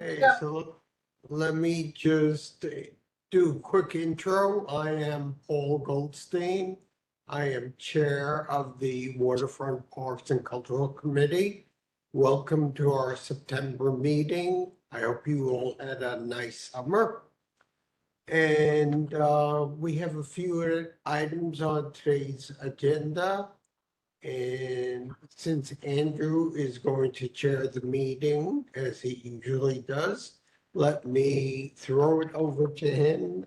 Hey, Yeah. so let me just do a quick intro. I am Paul Goldstein. I am Chair of the Waterfront Parks and Cultural Committee. Welcome to our September meeting. I hope you all had a nice summer. And we have a few items on today's agenda. And since Andrew is going to chair the meeting, as he usually does, let me throw it over to him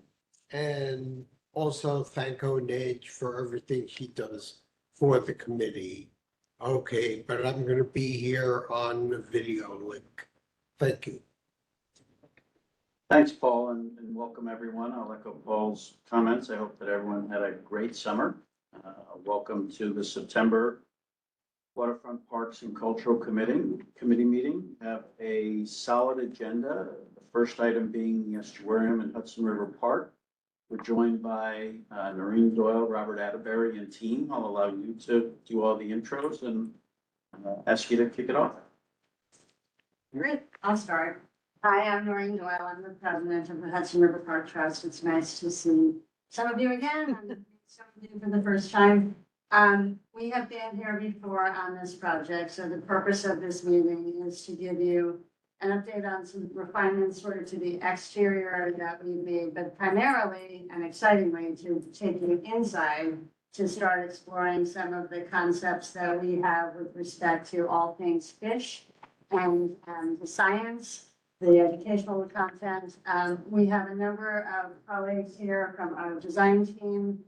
and also thank Onage for everything he does for the committee. Okay, but I'm going to be here on the video link. Thank you. Thanks, Paul, and welcome everyone. I'll echo Paul's comments. I hope that everyone had a great summer. Welcome to the September Waterfront Parks and Cultural Committee meeting. We have a solid agenda. The first item being the estuarium in Hudson River Park. We're joined by Noreen Doyle, Robert Atterbury, and team. I'll allow you to do all the intros and ask you to kick it off. Great, I'll start. Hi, I'm Noreen Doyle. I'm the president of the Hudson River Park Trust. It's nice to see some of you again and some of you for the first time. We have been here before on this project, so the purpose of this meeting is to give you an update on some refinements sort of to the exterior that we've made, but primarily and excitingly to take you inside to start exploring some of the concepts that we have with respect to all things fish and the science, the educational content. We have a number of colleagues here from our design team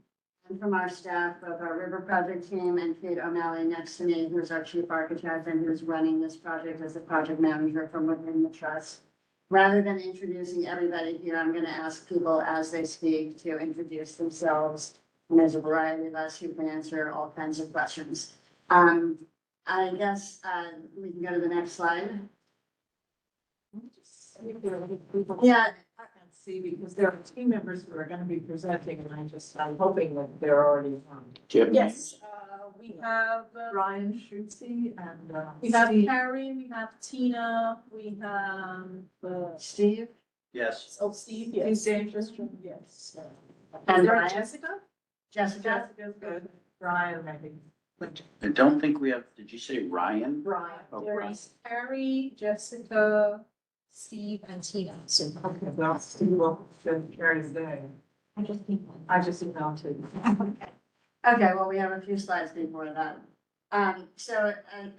and from our staff, both our river project team and Kate O'Malley next to me, who's our chief architect and who's running this project as a project manager from within the trust. Rather than introducing everybody here, I'm going to ask people as they speak to introduce themselves. And there's a variety of us who can answer all kinds of questions. I guess we can go to the next slide. Yeah. I can't see because there are team members who are going to be presenting, and I'm hoping that they're already on. Yes, we have Ryan Schutze and we have Steve. Carrie, we have Tina, we have Steve Yes. Steve, He's yes. dangerous. Yes. and Is there Ryan. Jessica? Jessica. Jessica's good. Ryan, maybe. I don't think we have, did you say Ryan? Ryan. Oh, There's Carrie, Jessica, Steve, and Tina. So Okay, well, Steve will carry the day. I just think I just emailed too. Okay, well, we have a few slides before that.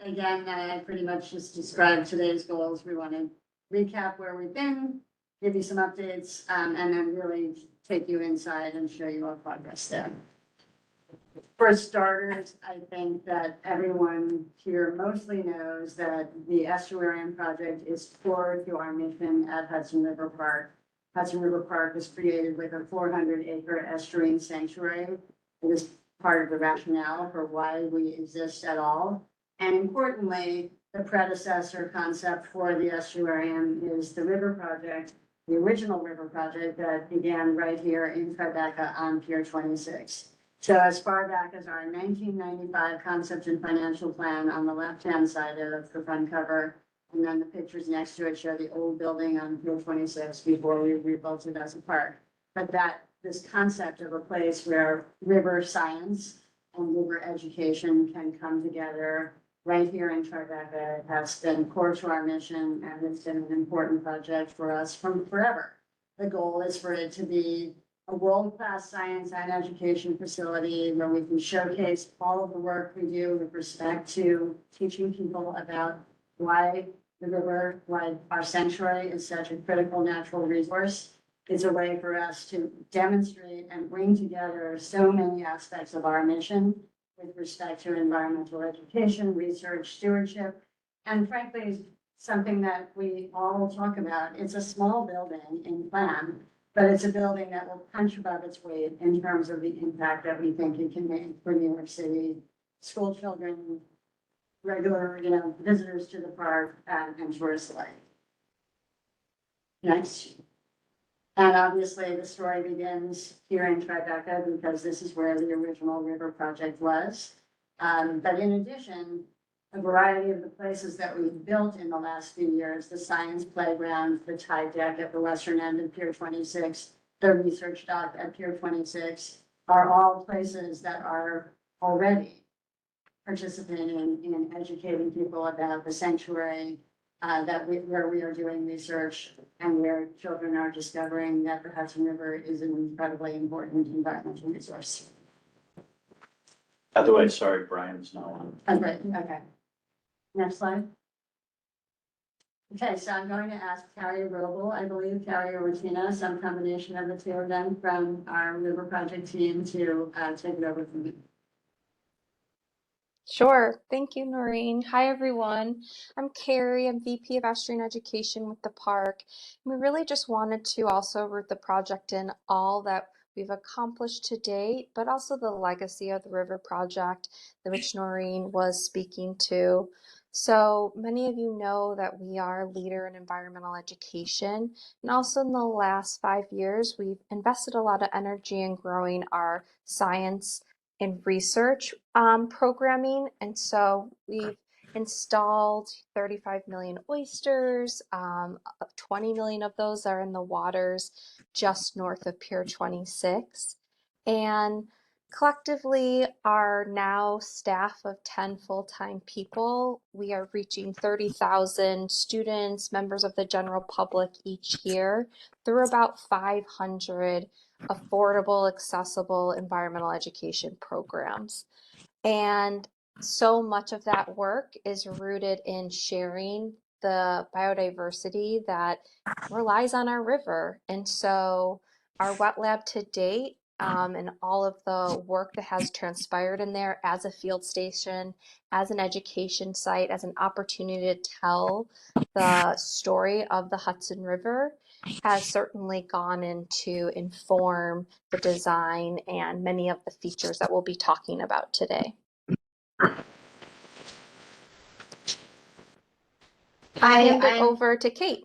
Again, I pretty much just described today's goals. We want to recap where we've been, give you some updates, and then really take you inside and show you our progress there. For starters, I think that everyone here mostly knows that the estuarium project is core to our mission at Hudson River Park. Hudson River Park was created with a 400-acre estuarine sanctuary. It is part of the rationale for why we exist at all. And importantly, the predecessor concept for the estuarium is the river project, the original river project that began right here in Tribeca on Pier 26. So as far back as our 1995 concept and financial plan on the left-hand side of the front cover, and then the pictures next to it show the old building on Pier 26 before we rebuilt it as a park. But this concept of a place where river science and river education can come together right here in Tribeca has been core to our mission, and it's been an important project for us from forever. The goal is for it to be a world-class science and education facility where we can showcase all of the work we do with respect to teaching people about why the river, why our sanctuary is such a critical natural resource. It's a way for us to demonstrate and bring together so many aspects of our mission with respect to environmental education, research, stewardship, and frankly, something that we all talk about. It's a small building in plan, but it's a building that will punch above its weight in terms of the impact that we think it can make for New York City, school children, regular, visitors to the park, and tourists alike. Next. And obviously the story begins here in Tribeca because this is where the original river project was. But in addition, a variety of the places that we've built in the last few years, the science playground, the tide deck at the western end of Pier 26, the research dock at Pier 26, are all places that are already participating in educating people about the sanctuary, where we are doing research and where children are discovering that the Hudson River is an incredibly important environmental resource. By the way, sorry, Brian's not on. Okay, okay. Next slide. Okay, so I'm going to ask Carrie Roble, I believe Carrie or Regina, some combination of the two of them from our River Project team to take it over from me. Sure. Thank you, Noreen. Hi, everyone. I'm Carrie. I'm VP of Estuarine Education with the park. We really just wanted to also root the project in all that we've accomplished to date, but also the legacy of the River Project, which Noreen was speaking to. So many of you know that we are a leader in environmental education. And also in the last 5 years, we've invested a lot of energy in growing our science in research programming. And so we've installed 35 million oysters. 20 million of those are in the waters just north of Pier 26. And collectively, our now staff of 10 full-time people, we are reaching 30,000 students, members of the general public each year through about 500 affordable, accessible environmental education programs. And so much of that work is rooted in sharing the biodiversity that relies on our river. And so our wet lab to date and all of the work that has transpired in there as a field station, as an education site, as an opportunity to tell the story of the Hudson River has certainly gone in to inform the design and many of the features that we'll be talking about today. Hand it over to Kate.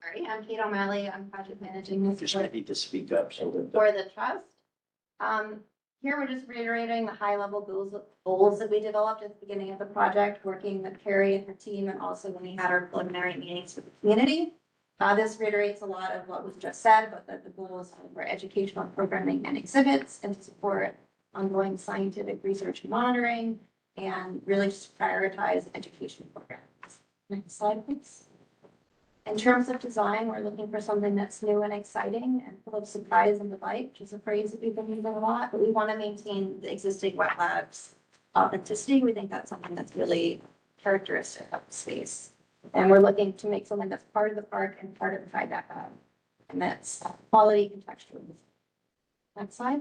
Sorry, I'm Kate O'Malley. I'm project managing this Just need to speak up so that. for the trust. Here we're just reiterating the high level goals that we developed at the beginning of the project, working with Carrie and her team, and also when we had our preliminary meetings with the community. This reiterates a lot of what was just said, but that the goals for educational programming and exhibits and to support ongoing scientific research and monitoring, and really just prioritize education programs. Next slide, please. In terms of design, we're looking for something that's new and exciting and full of surprise and delight, which is a phrase that we've been using a lot, but we want to maintain the existing wet labs authenticity. We think that's something that's really characteristic of the space. And we're looking to make something that's part of the park and part of the tide deck, and that's quality contextual. Next slide.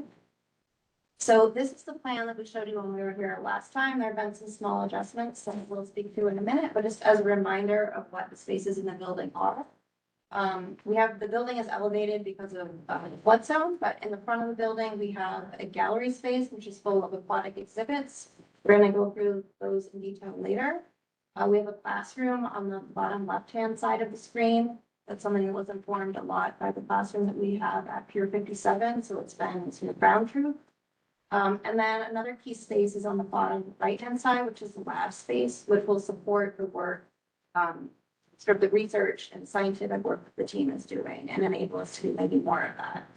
So this is the plan that we showed you when we were here last time. There have been some small adjustments that we'll speak to in a minute, but just as a reminder of what the spaces in the building are. The building is elevated because of the flood zone, but in the front of the building, we have a gallery space, which is full of aquatic exhibits. We're going to go through those in detail later. We have a classroom on the bottom left-hand side of the screen. That's something that was informed a lot by the classroom that we have at Pier 57, so it's been sort of ground truth. And then another key space is on the bottom right-hand side, which is the lab space, which will support the work, sort of the research and scientific work that the team is doing and enable us to do maybe more of that.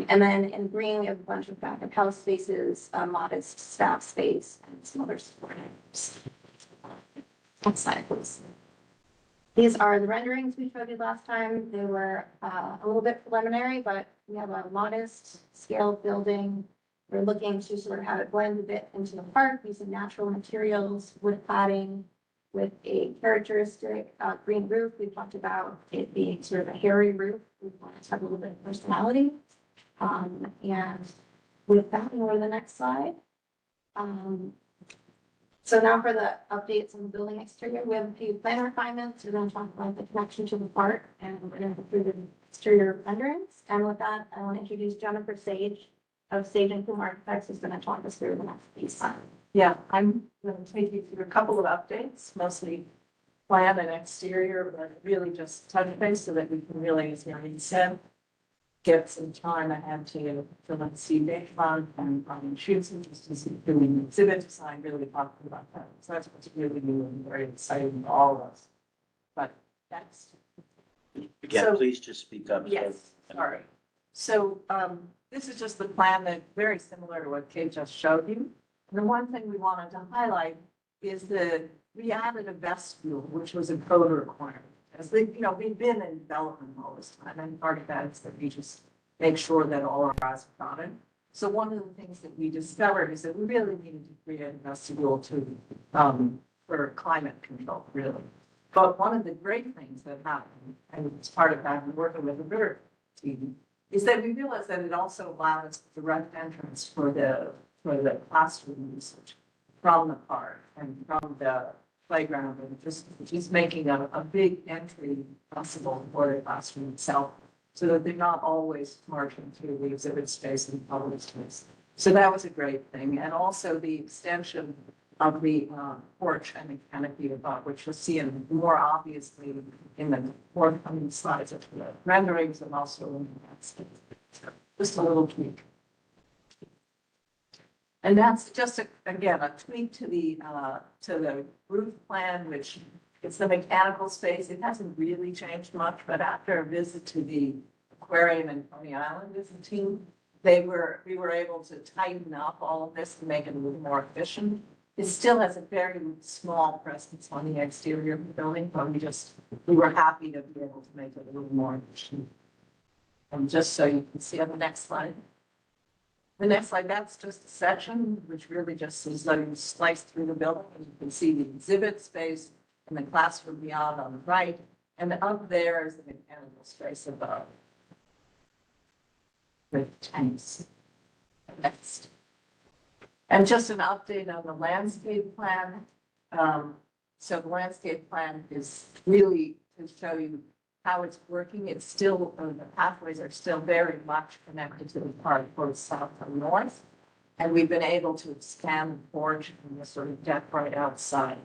And then in green, we have a bunch of back of house spaces, a modest staff space, and some other support items. Next slide, please. These are the renderings we showed you last time. They were a little bit preliminary, but we have a modest scale building. We're looking to sort of have it blend a bit into the park using natural materials, wood cladding with a characteristic green roof. We talked about it being sort of a hairy roof. We want to have a little bit of personality. And with that, we'll go to the next slide. So now for the updates on the building exterior, we have a few plan refinements. We're going to talk about the connection to the park, and we're going to go through the exterior renderings. And with that, I want to introduce Jennifer Sage of Sage and Plume Architects, who's going to talk us through the next piece. Yeah, I'm going to take you through a couple of updates, mostly plan and exterior, but really just touch base so that we can really, as Noreen said, get some time ahead to let Steve Dayfont and Brian Schutz, just as doing exhibit design, really talking about that. So that's what's really new and very exciting to all of us. But that's, Again, So- please just speak up. yes, sorry. So, this is just the plan that very similar to what Kate just showed you. And the one thing we wanted to highlight is that we added a vestibule, which was a code requirement. As we, we've been in development all this time, and part of that is that we just make sure that all our eyes are on it. So one of the things that we discovered is that we really needed to create a vestibule for climate control, really. But one of the great things that happened, and it's part of that, and working with the river team, is that we realized that it also allowed us direct entrance for the classroom usage from the park and from the playground, and just making a big entry possible for the classroom itself, so that they're not always marching through the exhibit space and public space. So that was a great thing, and also the extension of the porch and the canopy above, which you'll see more obviously in the forthcoming slides of the renderings and also in the landscape. So just a little tweak. And that's just, again, a tweak to the roof plan, which it's the mechanical space. It hasn't really changed much, but after a visit to the aquarium and Coney Island visiting, we were able to tighten up all of this to make it a little more efficient. It still has a very small presence on the exterior of the building, but we were happy to be able to make it a little more efficient. And just so you can see on the next slide. The next slide, that's just a section, which really just is letting you slice through the building. And you can see the exhibit space and the classroom beyond on the right. And up there is the mechanical space above. With tanks. Next. And just an update on the landscape plan. So the landscape plan is really to show you how it's working. It's still, the pathways are still very much connected to the park, both south and north. And we've been able to expand the porch and the sort of deck right outside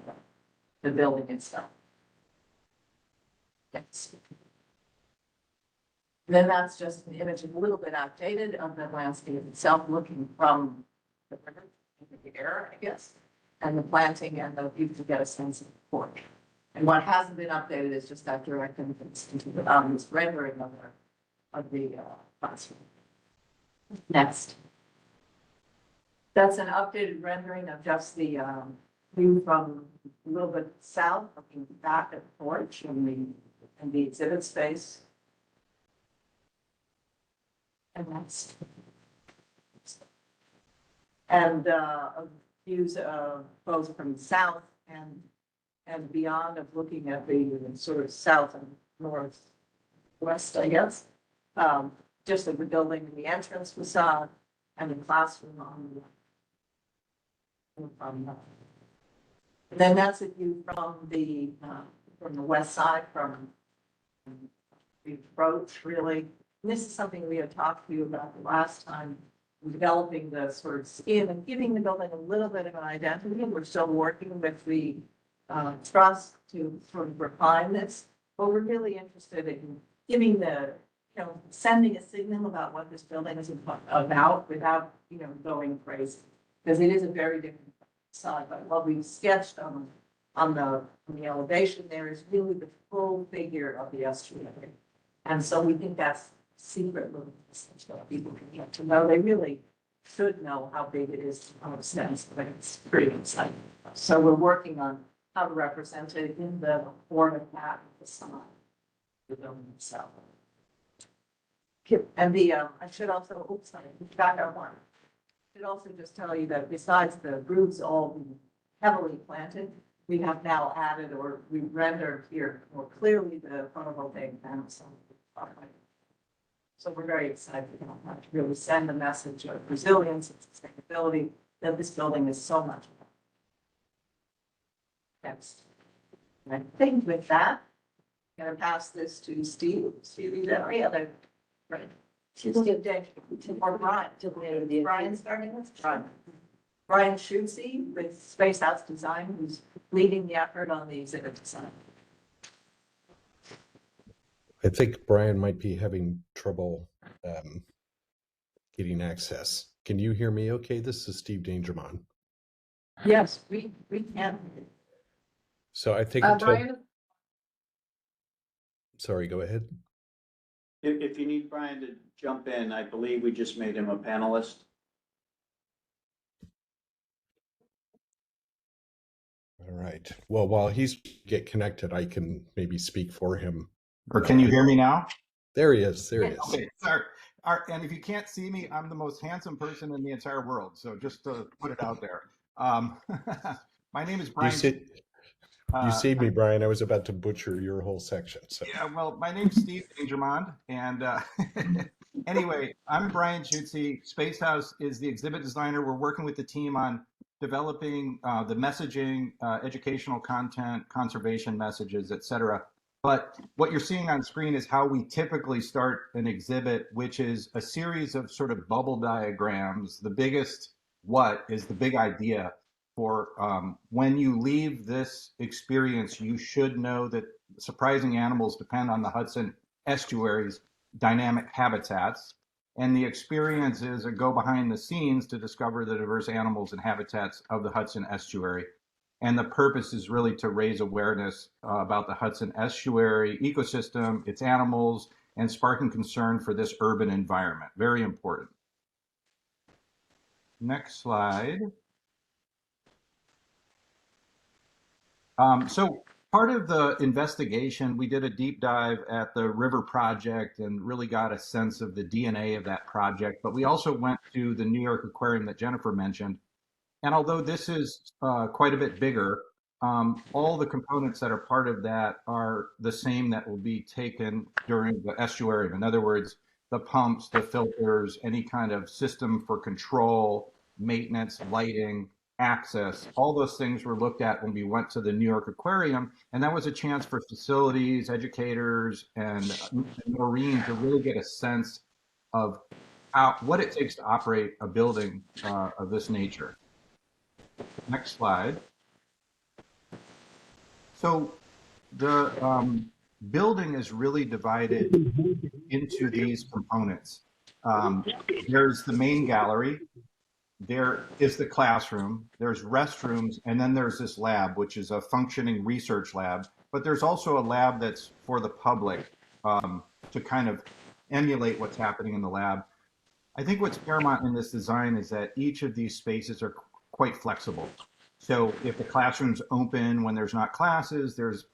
the building itself. Yes. Then that's just an image a little bit outdated of the landscape itself, looking from the air, I guess, and the planting and the view to get a sense of the porch. And what hasn't been updated is just that direct entrance into the this rendering of the classroom. Next. That's an updated rendering of just the view from a little bit south, looking back at the porch and the exhibit space. And that's views of both from south and beyond, of looking at the sort of south and northwest, I guess. Just of the building and the entrance facade and the classroom on the and then that's a view from the west side, from the approach, really. And this is something we had talked to you about the last time, developing the sort of skin and giving the building a little bit of an identity. We're still working with the trust to sort of refine this, but we're really interested in giving sending a signal about what this building is about without, going crazy. Because it is a very different side, but what we've sketched on the elevation there is really the full figure of the estuary. And so we think that's secret little message that people can get to know. They really should know how big it is to understand, but it's pretty exciting. So we're working on how to represent it in the form of that facade, the building itself. And I should also, back up one. I should also just tell you that besides the roofs all being heavily planted, we have now added, or we rendered here more clearly, the photovoltaic panels. So we're very excited about that, to really send the message of resilience and sustainability that this building is so much about. Next. And I think with that, I'm going to pass this to Steve. Steve, is there any other? Right. Or Brian. Brian starting with Brian Schutze with Space House Design, who's leading the effort on the exhibit design. I think Brian might be having trouble um, getting access. Can you hear me okay? This is Steve Dangermond. Yes, we can. So I think until, Brian, sorry, go ahead. If you need Brian to jump in, I believe we just made him a panelist. All right. Well, while he's get connected, I can maybe speak for him. Or can you hear me now? There he is. There he is. Okay, sorry. And if you can't see me, I'm the most handsome person in the entire world. So just to put it out there. My name is Brian. You saved me, Brian. I was about to butcher your whole section. So Yeah, well, my name's Steve Dangermond. And anyway, I'm Brian Schutze. Space House is the exhibit designer. We're working with the team on developing the messaging, educational content, conservation messages, et cetera. But what you're seeing on screen is how we typically start an exhibit, which is a series of sort of bubble diagrams. The biggest what is the big idea for when you leave this experience, you should know that surprising animals depend on the Hudson estuary's dynamic habitats. And the experience is a go behind the scenes to discover the diverse animals and habitats of the Hudson estuary. And the purpose is really to raise awareness about the Hudson estuary ecosystem, its animals, and sparking concern for this urban environment. Very important. Next slide. So part of the investigation, we did a deep dive at the river project and really got a sense of the DNA of that project. But we also went to the New York Aquarium that Jennifer mentioned. And although this is quite a bit bigger, all the components that are part of that are the same that will be taken during the estuarium. In other words, the pumps, the filters, any kind of system for control, maintenance, lighting, access, all those things were looked at when we went to the New York Aquarium. And that was a chance for facilities, educators, and Maureen to really get a sense of what it takes to operate a building of this nature. Next slide. So the building is really divided into these components. There's the main gallery, there is the classroom, there's restrooms, and then there's this lab, which is a functioning research lab. But there's also a lab that's for the public to kind of emulate what's happening in the lab. I think what's paramount in this design is that each of these spaces are quite flexible. So if the classroom's open when there's not classes, there's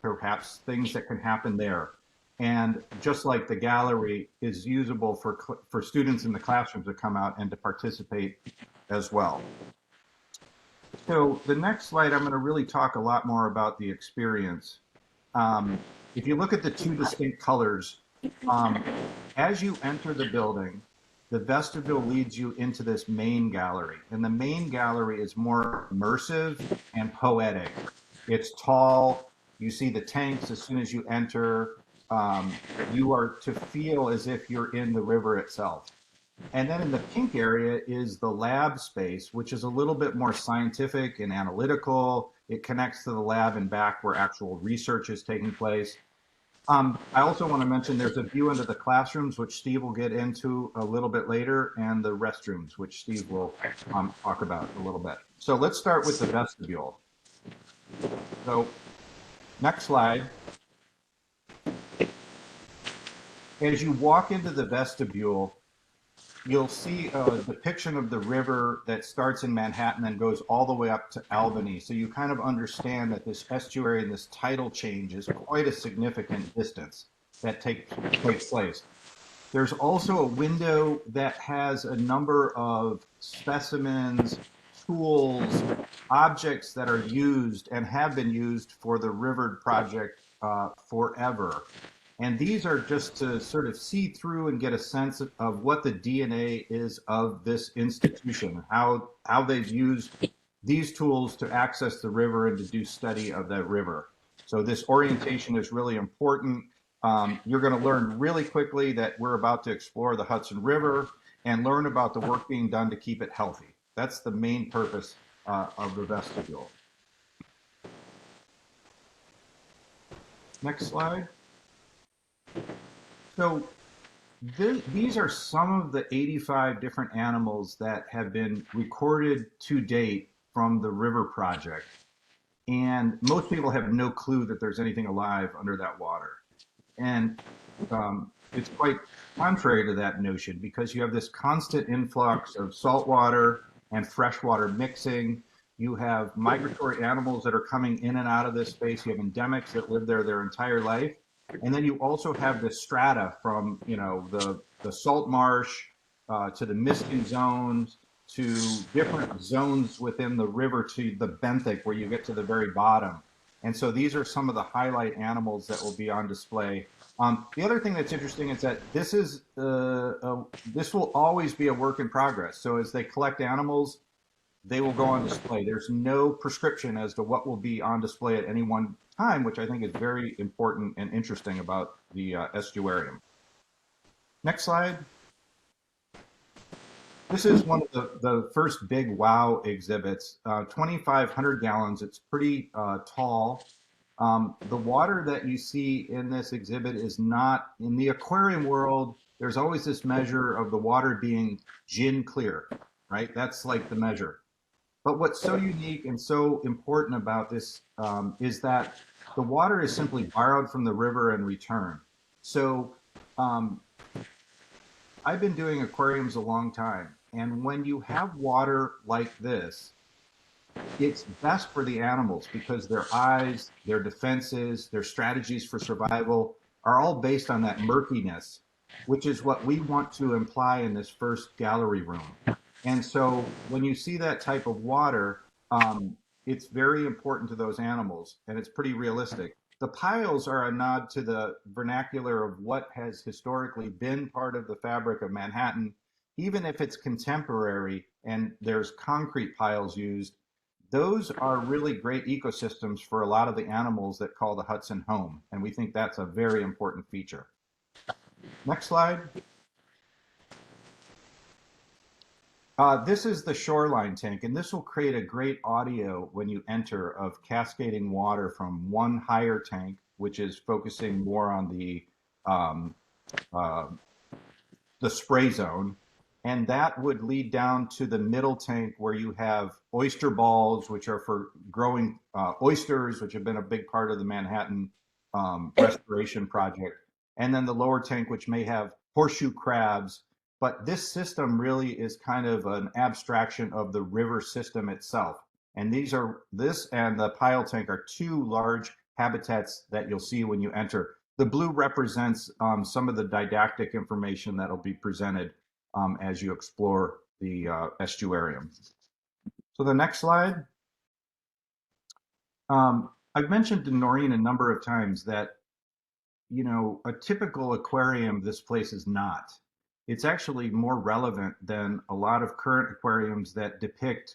perhaps things that can happen there. And just like the gallery is usable for students in the classroom to come out and to participate as well. So the next slide, I'm going to really talk a lot more about the experience. If you look at the two distinct colors, as you enter the building, the vestibule leads you into this main gallery. And the main gallery is more immersive and poetic. It's tall. You see the tanks as soon as you enter. You are to feel as if you're in the river itself. And then in the pink area is the lab space, which is a little bit more scientific and analytical. It connects to the lab and back where actual research is taking place. I also want to mention there's a view into the classrooms, which Steve will get into a little bit later, and the restrooms, which Steve will talk about a little bit. So let's start with the vestibule. So next slide. As you walk into the vestibule, you'll see a depiction of the river that starts in Manhattan and goes all the way up to Albany. So you kind of understand that this estuary and this tidal change is quite a significant distance that takes place. There's also a window that has a number of specimens, tools, objects that are used and have been used for the River project forever. And these are just to sort of see through and get a sense of what the DNA is of this institution, how they've used these tools to access the river and to do study of that river. So this orientation is really important. You're going to learn really quickly that we're about to explore the Hudson River and learn about the work being done to keep it healthy. That's the main purpose of the vestibule. Next slide. So These are some of the 85 different animals that have been recorded to date from the river project. And most people have no clue that there's anything alive under that water. And it's quite contrary to that notion because you have this constant influx of salt water and freshwater mixing. You have migratory animals that are coming in and out of this space. You have endemics that live there their entire life. And then you also have the strata from, the salt marsh to the misting zones to different zones within the river to the benthic where you get to the very bottom. And so these are some of the highlight animals that will be on display. The other thing that's interesting is that this will always be a work in progress. So as they collect animals, they will go on display. There's no prescription as to what will be on display at any one time, which I think is very important and interesting about the estuarium. Next slide. This is one of the first big WOW exhibits, 2,500 gallons. It's pretty tall. The water that you see in this exhibit is not, in the aquarium world, there's always this measure of the water being gin clear, right? That's like the measure. But what's so unique and so important about this is that the water is simply borrowed from the river and returned. So I've been doing aquariums a long time. And when you have water like this, it's best for the animals because their eyes, their defenses, their strategies for survival are all based on that murkiness, which is what we want to imply in this first gallery room. And so when you see that type of water, it's very important to those animals and it's pretty realistic. The piles are a nod to the vernacular of what has historically been part of the fabric of Manhattan. Even if it's contemporary and there's concrete piles used, those are really great ecosystems for a lot of the animals that call the Hudson home. And we think that's a very important feature. Next slide. This is the shoreline tank, and this will create a great audio when you enter of cascading water from one higher tank, which is focusing more on the spray zone. And that would lead down to the middle tank where you have oyster balls, which are for growing oysters, which have been a big part of the Manhattan restoration project. And then the lower tank, which may have horseshoe crabs. But this system really is kind of an abstraction of the river system itself. And this and the pile tank are two large habitats that you'll see when you enter. The blue represents some of the didactic information that'll be presented as you explore the estuarium. So the next slide. I've mentioned to Noreen a number of times that, a typical aquarium this place is not. It's actually more relevant than a lot of current aquariums that depict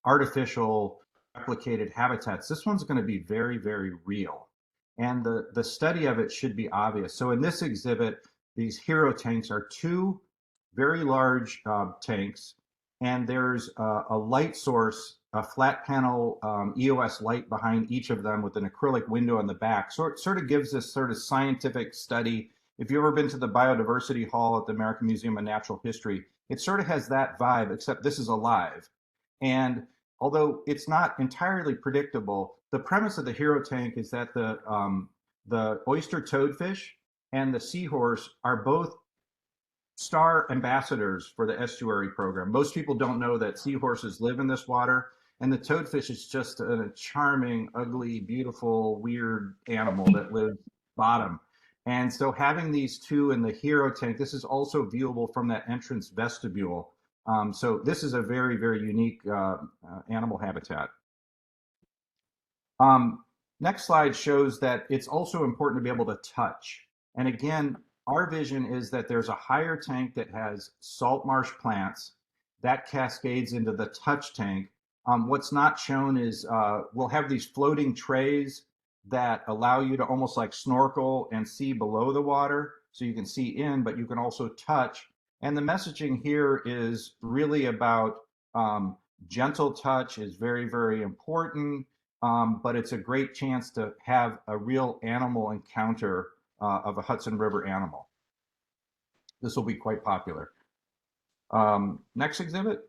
artificial replicated habitats. This one's going to be very, very real. And the study of it should be obvious. So in this exhibit, these hero tanks are two very large tanks, and there's a light source, a flat panel EOS light behind each of them with an acrylic window on the back. So it sort of gives this sort of scientific study. If you've ever been to the Biodiversity Hall at the American Museum of Natural History, it sort of has that vibe, except this is alive. And although it's not entirely predictable, the premise of the hero tank is that the oyster toadfish and the seahorse are both star ambassadors for the estuary program. Most people don't know that seahorses live in this water, and the toadfish is just a charming, ugly, beautiful, weird animal that lives bottom. And so having these two in the hero tank, this is also viewable from that entrance vestibule. So this is a very, very unique animal habitat. Next slide shows that it's also important to be able to touch. And again, our vision is that there's a higher tank that has salt marsh plants that cascades into the touch tank. What's not shown is we'll have these floating trays that allow you to almost like snorkel and see below the water. So you can see in, but you can also touch. And the messaging here is really about gentle touch is very, very important, but it's a great chance to have a real animal encounter of a Hudson River animal. this will be quite popular. Next exhibit.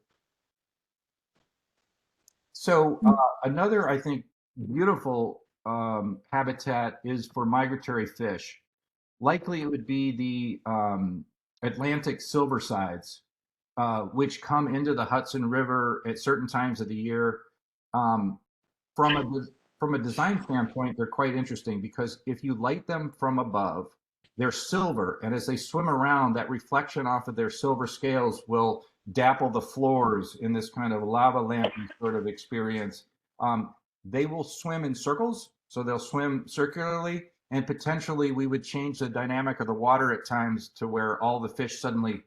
So another, I think, beautiful habitat is for migratory fish. Likely it would be the Atlantic silversides, which come into the Hudson River at certain times of the year. Um, from a design standpoint, they're quite interesting because if you light them from above, they're silver, and as they swim around, that reflection off of their silver scales will dapple the floors in this kind of lava lampy sort of experience. They will swim in circles, so they'll swim circularly, and potentially we would change the dynamic of the water at times to where all the fish suddenly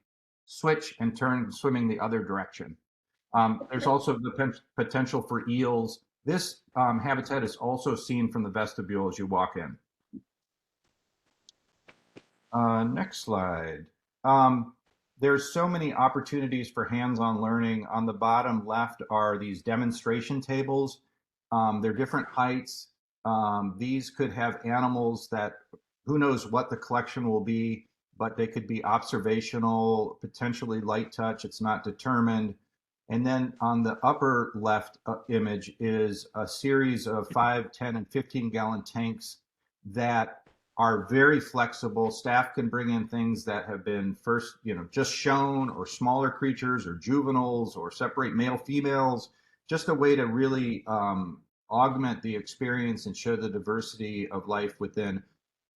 switch and turn swimming the other direction. There's also the potential for eels. This habitat is also seen from the vestibule as you walk in. Next slide. There's so many opportunities for hands-on learning. On the bottom left are these demonstration tables. They're different heights. These could have animals that, who knows what the collection will be, but they could be observational, potentially light touch. It's not determined. And then on the upper left image is a series of 5, 10, and 15-gallon tanks that are very flexible. Staff can bring in things that have been first, just shown, or smaller creatures, or juveniles, or separate male females, just a way to really augment the experience and show the diversity of life within.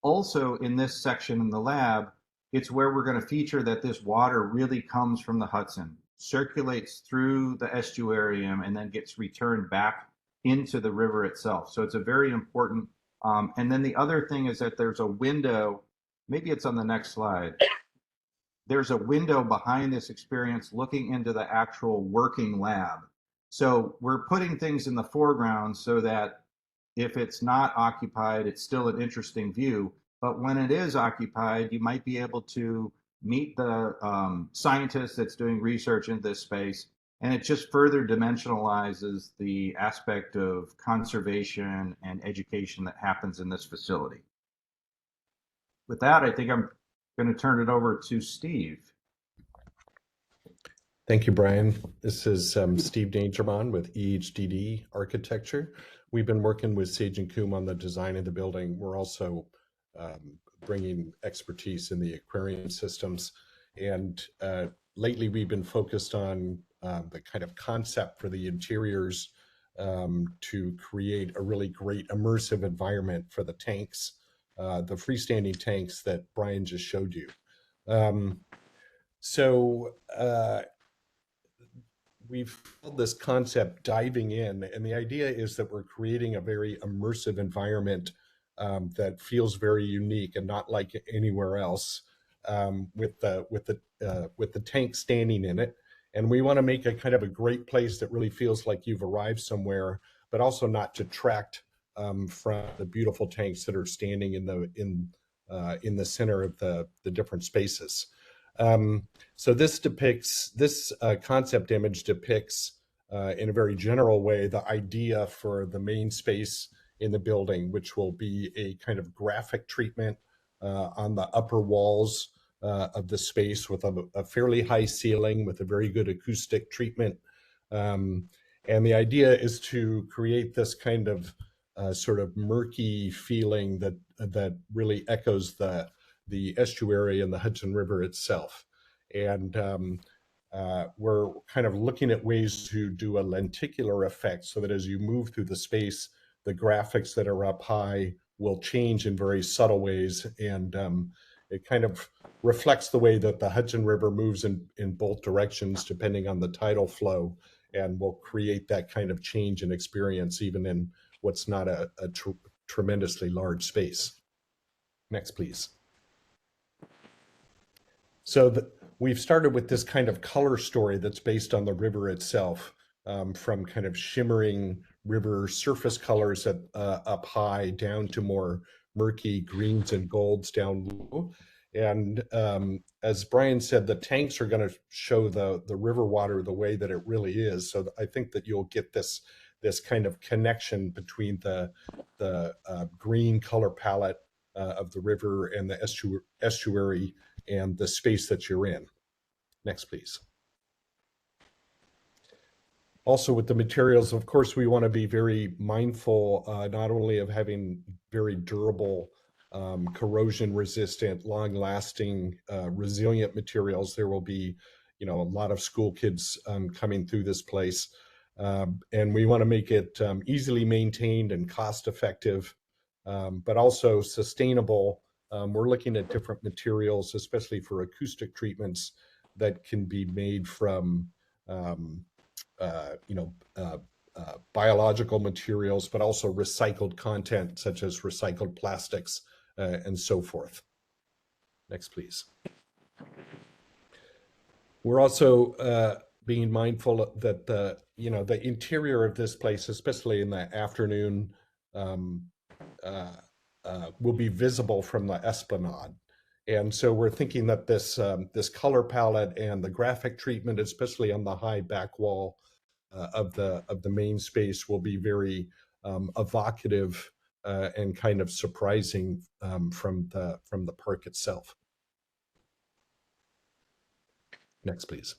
Also, in this section in the lab, it's where we're going to feature that this water really comes from the Hudson, circulates through the estuarium, and then gets returned back into the river itself. So it's a very important. And then the other thing is that there's a window, maybe it's on the next slide. There's a window behind this experience looking into the actual working lab. So we're putting things in the foreground so that if it's not occupied, it's still an interesting view. But when it is occupied, you might be able to meet the scientist that's doing research in this space. And it just further dimensionalizes the aspect of conservation and education that happens in this facility. With that, I think I'm going to turn it over to Steve. Thank you, Brian. This is Steve Dangermond with EHDD Architecture. We've been working with Sage and Coombe on the design of the building. We're also bringing expertise in the aquarium systems. And lately, we've been focused on the kind of concept for the interiors to create a really great immersive environment for the tanks, the freestanding tanks that Brian just showed you. We've called this concept diving in, and the idea is that we're creating a very immersive environment that feels very unique and not like anywhere else, with the tank standing in it. And we want to make a kind of a great place that really feels like you've arrived somewhere, but also not detract from the beautiful tanks that are standing in the center of the different spaces. So this concept image depicts in a very general way the idea for the main space in the building, which will be a kind of graphic treatment on the upper walls of the space with a fairly high ceiling with a very good acoustic treatment. And the idea is to create this kind of sort of murky feeling that really echoes the estuary and the Hudson River itself. And we're kind of looking at ways to do a lenticular effect so that as you move through the space, the graphics that are up high will change in very subtle ways. And it kind of reflects the way that the Hudson River moves in both directions, depending on the tidal flow, and will create that kind of change in experience, even in what's not a tremendously large space. Next, please. So we've started with this kind of color story that's based on the river itself, from kind of shimmering river surface colors up high down to more murky greens and golds down low. And as Brian said, the tanks are going to show the river water the way that it really is. So I think that you'll get this kind of connection between the green color palette of the river and the estuary, and the space that you're in. Next, please. Also with the materials, of course, we want to be very mindful not only of having very durable, corrosion resistant, long lasting, resilient materials. There will be, a lot of school kids coming through this place. And we want to make it easily maintained and cost effective, but also sustainable. We're looking at different materials, especially for acoustic treatments that can be made from biological materials, but also recycled content such as recycled plastics and so forth. Next, please. We're also being mindful that the interior of this place, especially in the afternoon, will be visible from the esplanade. And so we're thinking that this color palette and the graphic treatment, especially on the high back wall of the main space, will be very evocative and kind of surprising from the park itself. Next, please.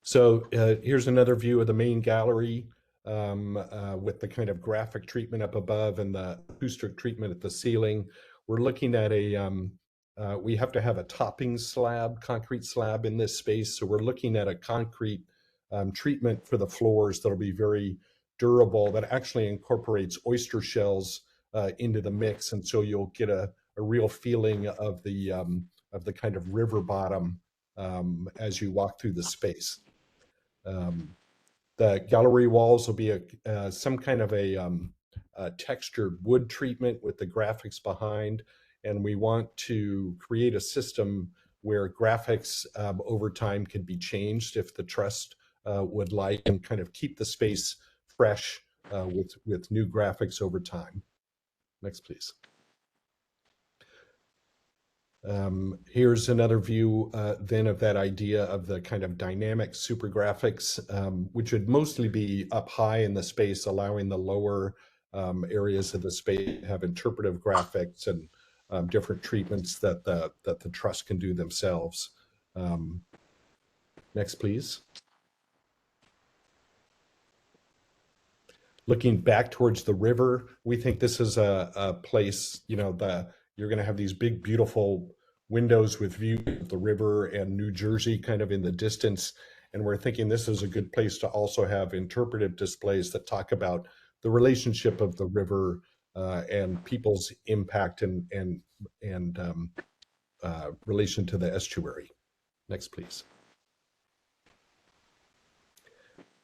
So here's another view of the main gallery with the kind of graphic treatment up above and the acoustic treatment at the ceiling. We're looking at we have to have a topping slab, concrete slab in this space. So we're looking at a concrete treatment for the floors that'll be very durable, that actually incorporates oyster shells into the mix. And so you'll get a real feeling of the kind of river bottom as you walk through the space. The gallery walls will be some kind of a textured wood treatment with the graphics behind. And we want to create a system where graphics over time can be changed if the trust would like, and kind of keep the space fresh with new graphics over time. Next, please. Here's another view then of that idea of the kind of dynamic super graphics, which would mostly be up high in the space, allowing the lower areas of the space to have interpretive graphics and different treatments that the trust can do themselves. Next, please. Looking back towards the river, we think this is a place, you're going to have these big, beautiful windows with view of the river and New Jersey kind of in the distance. And we're thinking this is a good place to also have interpretive displays that talk about the relationship of the river and people's impact and relation to the estuary. Next, please.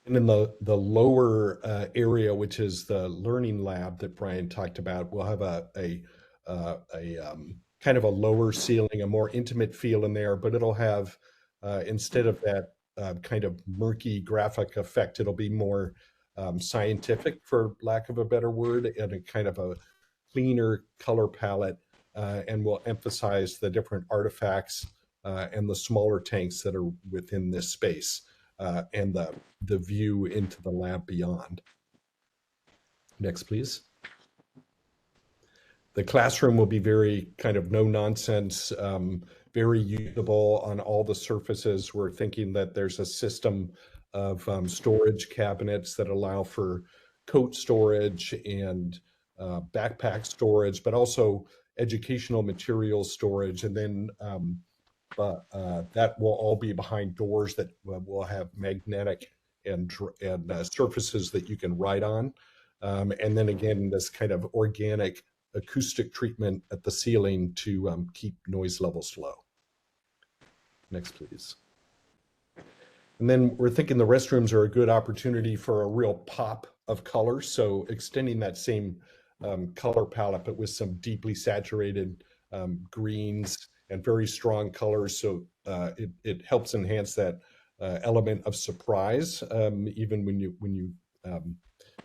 And in the lower area, which is the learning lab that Brian talked about, we'll have a kind of a lower ceiling, a more intimate feel in there, but it'll have, instead of that kind of murky graphic effect, it'll be more scientific, for lack of a better word, and a kind of a cleaner color palette, and we'll emphasize the different artifacts and the smaller tanks that are within this space and the view into the lab beyond. Next, please. The classroom will be very kind of no nonsense, very usable on all the surfaces. We're thinking that there's a system of storage cabinets that allow for coat storage and backpack storage, but also educational materials storage. And then that will all be behind doors that will have magnetic and surfaces that you can write on. And then again, this kind of organic acoustic treatment at the ceiling to keep noise levels low. Next, please. And then we're thinking the restrooms are a good opportunity for a real pop of color. So extending that same color palette, but with some deeply saturated greens and very strong colors. So it helps enhance that element of surprise, even when you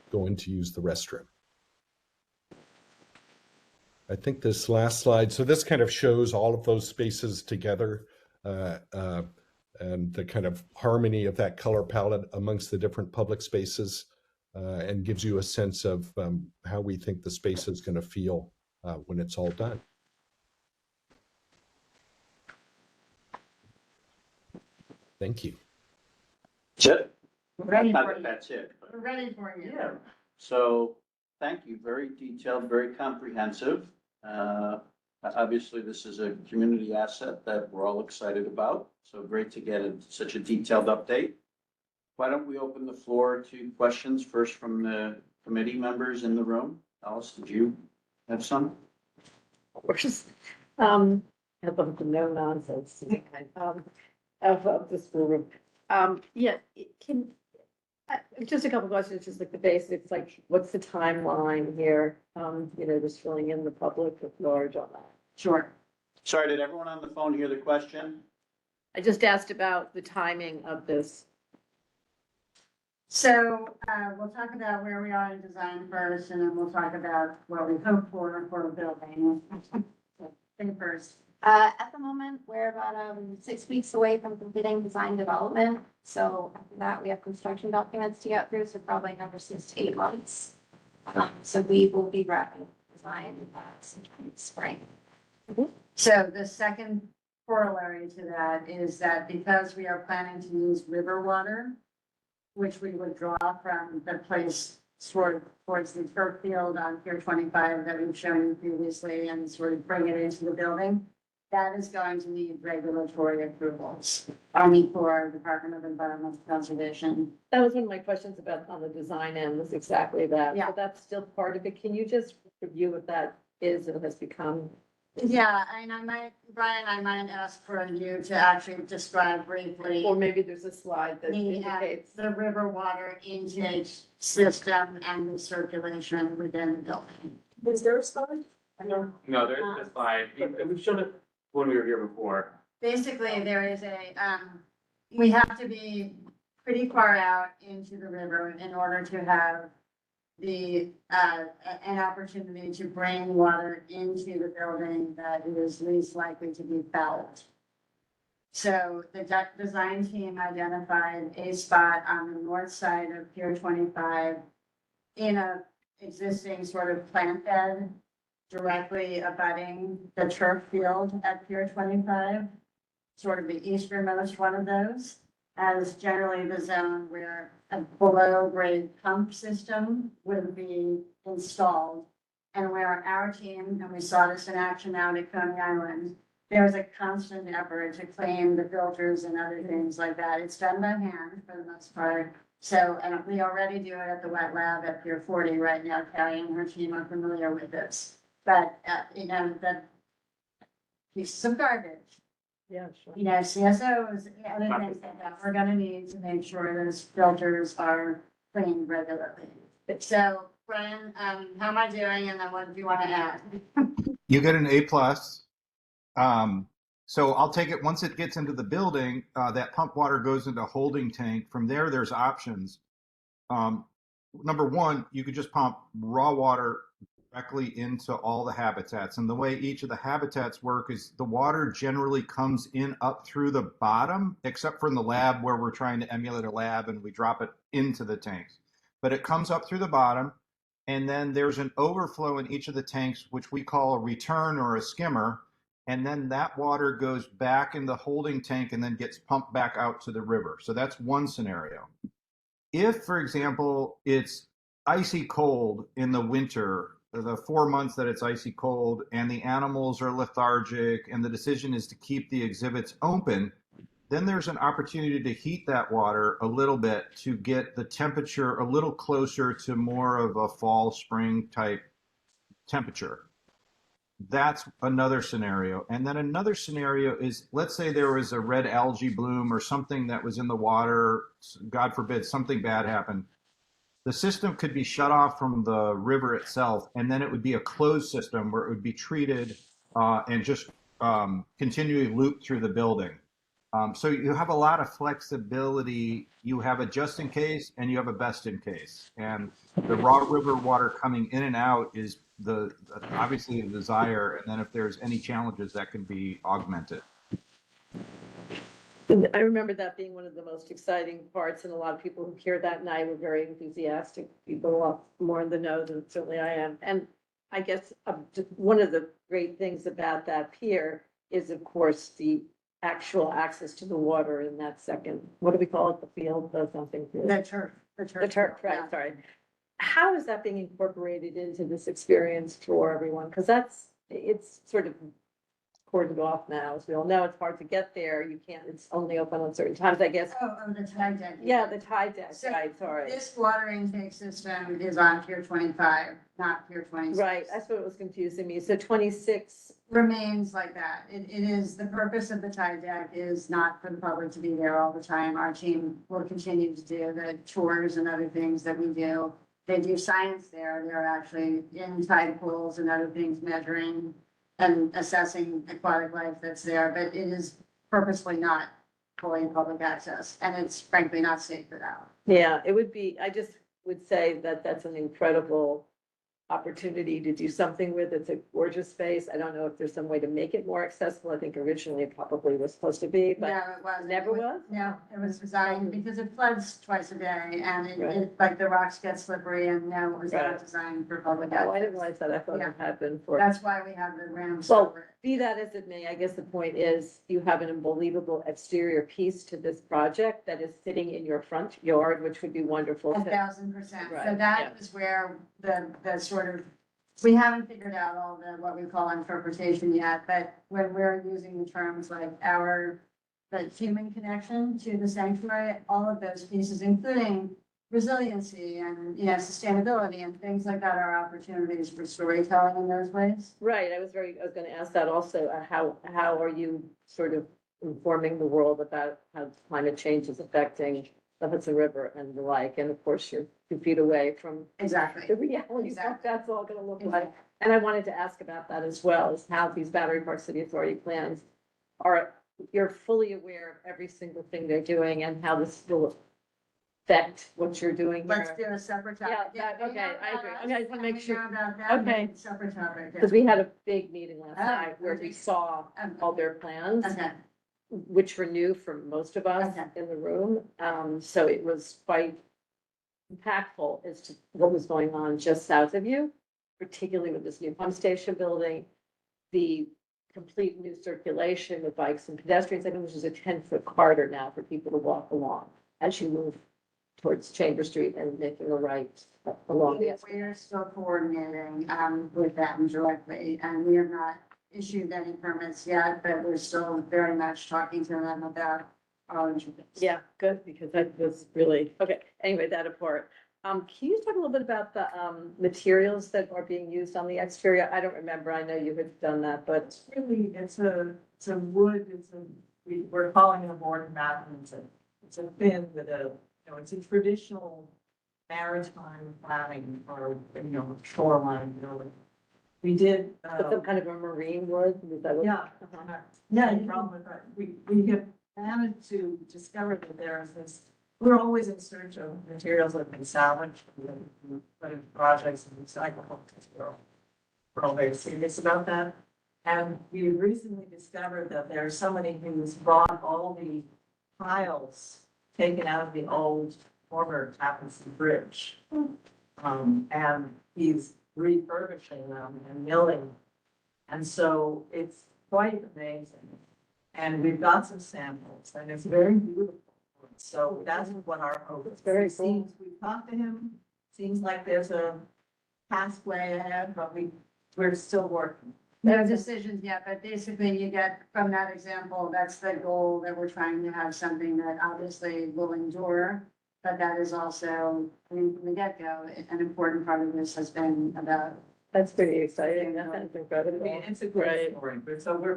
go in to use the restroom. I think this last slide, so this kind of shows all of those spaces together and the kind of harmony of that color palette amongst the different public spaces and gives you a sense of how we think the space is going to feel when it's all done. Thank you. That's it? We're ready Not for that you. that's it, but. We're ready for you. Yeah, so thank you. Very detailed, very comprehensive. Obviously, this is a community asset that we're all excited about. So great to get such a detailed update. Why don't we open the floor to questions first from the committee members in the room? Alice, did you have some? Of course. Have them to no nonsense. Of the school room. Yeah, just a couple questions, just like the basics, like what's the timeline here? Just filling in the public at large on that. Sure. Sorry, did everyone on the phone hear the question? I just asked about the timing of this. So, we'll talk about where we are in design first, and then we'll talk about what we hope for a building. Think first. At the moment, we're about 6 weeks away from completing design development. So after that, we have construction documents to get through, so probably another 6 to 8 months. So we will be wrapping design sometime in spring. So the second corollary to that is that because we are planning to use river water, which we would draw from the place towards the turf field on Pier 25 that we've shown you previously, and sort of bring it into the building, that is going to need regulatory approvals. Army Corps, Department of Environmental Conservation. That was one of my questions about on the design end, was exactly that. Yeah. So that's still part of it. Can you just review what that is and has become? Yeah, and Brian, I might ask for you to actually describe briefly Or maybe there's a slide that indicates. the river water intake system and the circulation within the building. Is there a slide? No, there's a slide. We've shown it when we were here before. Basically, there is we have to be pretty far out into the river in order to have an opportunity to bring water into the building that is least likely to be fouled. So the design team identified a spot on the north side of Pier 25 in a existing sort of plant bed directly abutting the turf field at Pier 25, sort of the easternmost one of those, as generally the zone where a below grade pump system would be installed. And where our team, and we saw this in action out at Coney Island, there's a constant effort to clean the filters and other things like that. It's done by hand for the most part. So, and we already do it at the wet lab at Pier 40 right now. Carrie and her team are familiar with this. But, the pieces of garbage, Yeah, sure. CSOs, other things like that, we're gonna need to make sure those filters are cleaned regularly. So, Brian, how am I doing, and then what do you want to add? You get an A plus. So I'll take it once it gets into the building, that pump water goes into a holding tank. From there, there's options. Number one, you could just pump raw water directly into all the habitats. And the way each of the habitats work is the water generally comes in up through the bottom, except for in the lab where we're trying to emulate a lab and we drop it into the tanks. But it comes up through the bottom, and then there's an overflow in each of the tanks, which we call a return or a skimmer. And then that water goes back in the holding tank and then gets pumped back out to the river. So that's one scenario. If, for example, it's icy cold in the winter, the 4 months that it's icy cold, and the animals are lethargic, and the decision is to keep the exhibits open, then there's an opportunity to heat that water a little bit to get the temperature a little closer to more of a fall, spring type temperature. That's another scenario. And then another scenario is, let's say there was a red algae bloom or something that was in the water, God forbid, something bad happened. The system could be shut off from the river itself, and then it would be a closed system where it would be treated and just continually loop through the building. So you have a lot of flexibility. You have a just in case and you have a best in case. And the raw river water coming in and out is obviously the desire. And then if there's any challenges, that can be augmented. I remember that being one of the most exciting parts, and a lot of people who hear that night were very enthusiastic. People are more in the know than certainly I am. And I guess one of the great things about that pier is, of course, the actual access to the water in that second, what do we call it, the field, the something? The turf, the turf. The turf, yeah. right, sorry. How is that being incorporated into this experience for everyone? Because it's sort of cordoned off now, as we all know, it's hard to get there, you can't, it's only open on certain times, I guess. Oh, the tide deck. Yeah, the tide deck, So right, sorry. This water intake system is on Pier 25, not Pier 26. Right, that's what was confusing me. So 26, Remains like that. It is, the purpose of the tide deck is not for the public to be there all the time. Our team will continue to do the tours and other things that we do. They do science there. They're actually in tide pools and other things, measuring and assessing aquatic life that's there, but it is purposely not fully in public access, and it's frankly not safe for that. yeah, it would be, I just would say that that's an incredible opportunity to do something with. It's a gorgeous space. I don't know if there's some way to make it more accessible. I think originally it probably was supposed to be, but No, it wasn't. never was? No, it was designed because it floods twice a day, and Right. it, like, the rocks get slippery, and no, it was Right. not designed for public Oh, I access. didn't realize that. I thought it had been for. That's why we have the ramps Well, over it. be that as it may, I guess the point is you have an unbelievable exterior piece to this project that is sitting in your front yard, which would be wonderful. 1,000%. So Right, yeah. that is where the sort of, we haven't figured out all the, what we call interpretation yet, but when we're using the terms like the human connection to the sanctuary, all of those pieces, including resiliency and, sustainability and things like that are opportunities for storytelling in those ways. Right, I was gonna ask that also, how are you sort of informing the world about how climate change is affecting the Hudson River and the like, and of course, you're 2 feet away from Exactly. the reality of what Exactly. that's all gonna look like. And I wanted to ask about that as well, is how these Battery Park City Authority plans are, you're fully aware of every single thing they're doing and how this will affect what you're doing Let's here. do a separate topic. Yeah, that- we okay, have I agree. that. Okay, I just wanna make We sure- know about that, Okay. but separate topic. Because we had a big meeting last Oh, night where we okay. saw all their plans, Okay, which were new for most of us Okay. in the room. So it was quite impactful as to what was going on just south of you, particularly with this new pump station building, the complete new circulation with bikes and pedestrians. I think this is a 10-foot corridor now for people to walk along as you move towards Chamber Street and making a right along the. we are still coordinating with them directly, and we have not issued any permits yet, but we're still very much talking to them about all interface. Yeah, good, because that was really, okay, anyway, that apart. Can you talk a little bit about the materials that are being used on the exterior? I don't remember, I know you had done that, but. It's really, it's a wood, we're calling it a board mat, and it's a bin with it's a traditional maritime planning or, shoreline building. We did, Some kind of a marine wood, is that what? yeah, yeah, no problem with that. We have managed to discover that there is this, we're always in search of materials that have been salvaged, but in projects and recyclable, because we're all very serious about that. And we recently discovered that there are somebody who's brought all the tiles taken out of the old former Tappan Zee Bridge. And he's refurbishing them and milling. And so it's quite amazing. And we've got some samples and it's very beautiful. So that's what our hope is. Very It seems, we've talked to him, seems like there's a pathway ahead, but we're still working. No decisions yet, but basically you get from that example, that's the goal, that we're trying to have something that obviously will endure. But that is also, from the get-go, an important part of this has been about. That's pretty exciting, that sounds I incredible. mean, it's a great Right. story, but so we're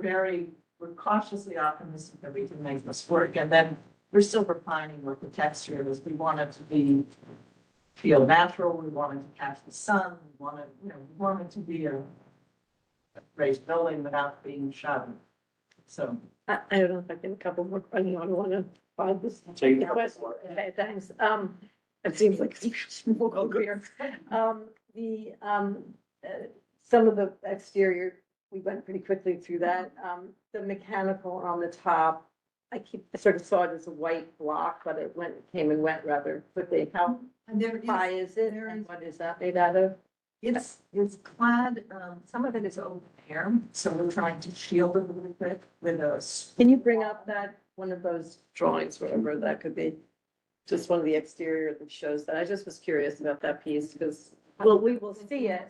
cautiously optimistic that we can make this work. And then we're still refining what the texture is. We want it to feel natural. We want it to catch the sun. We want it to be a raised building without being shadowed. So. I don't know if I can, a couple more, I don't want to find this. Take a couple Question. more. Okay, thanks. It seems like we'll go here. Some of the exterior, we went pretty quickly through that. The mechanical on the top, I sort of saw it as a white block, but it came and went rather quickly. How And there high is it? there And is- what is that made out of? It's clad, some of it is open air, so we're trying to shield it a little bit with a. Can you bring up that, one of those drawings, whatever that could be? Just one of the exterior that shows that. I just was curious about that piece because, well, we will see it.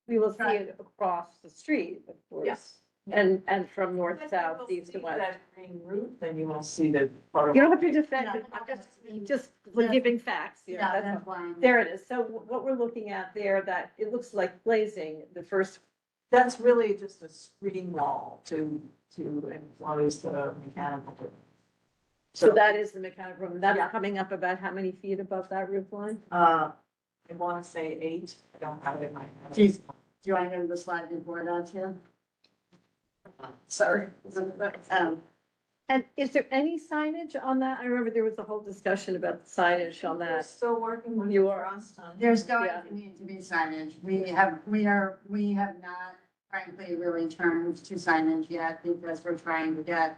We will see it across the street, of course. Yes. And from north, south, east to west. That green roof, then you won't see the. You don't have to defend it. I'm just giving facts here. Yeah, That's all. that's fine. There it is. So what we're looking at there, that it looks like glazing, the first, That's really just a screen wall to enclose the mechanical room. so that is the mechanical room. Yeah. That's coming up about how many feet above that roof line? I want to say 8, I don't have it in my. Geez. Do you want to go to the slide before that too? Sorry. And is there any signage on that? I remember there was a whole discussion about the signage on We're that. still working with. You are. Roston. There's going Yeah. to need to be signage. We have not frankly really turned to signage yet because we're trying to get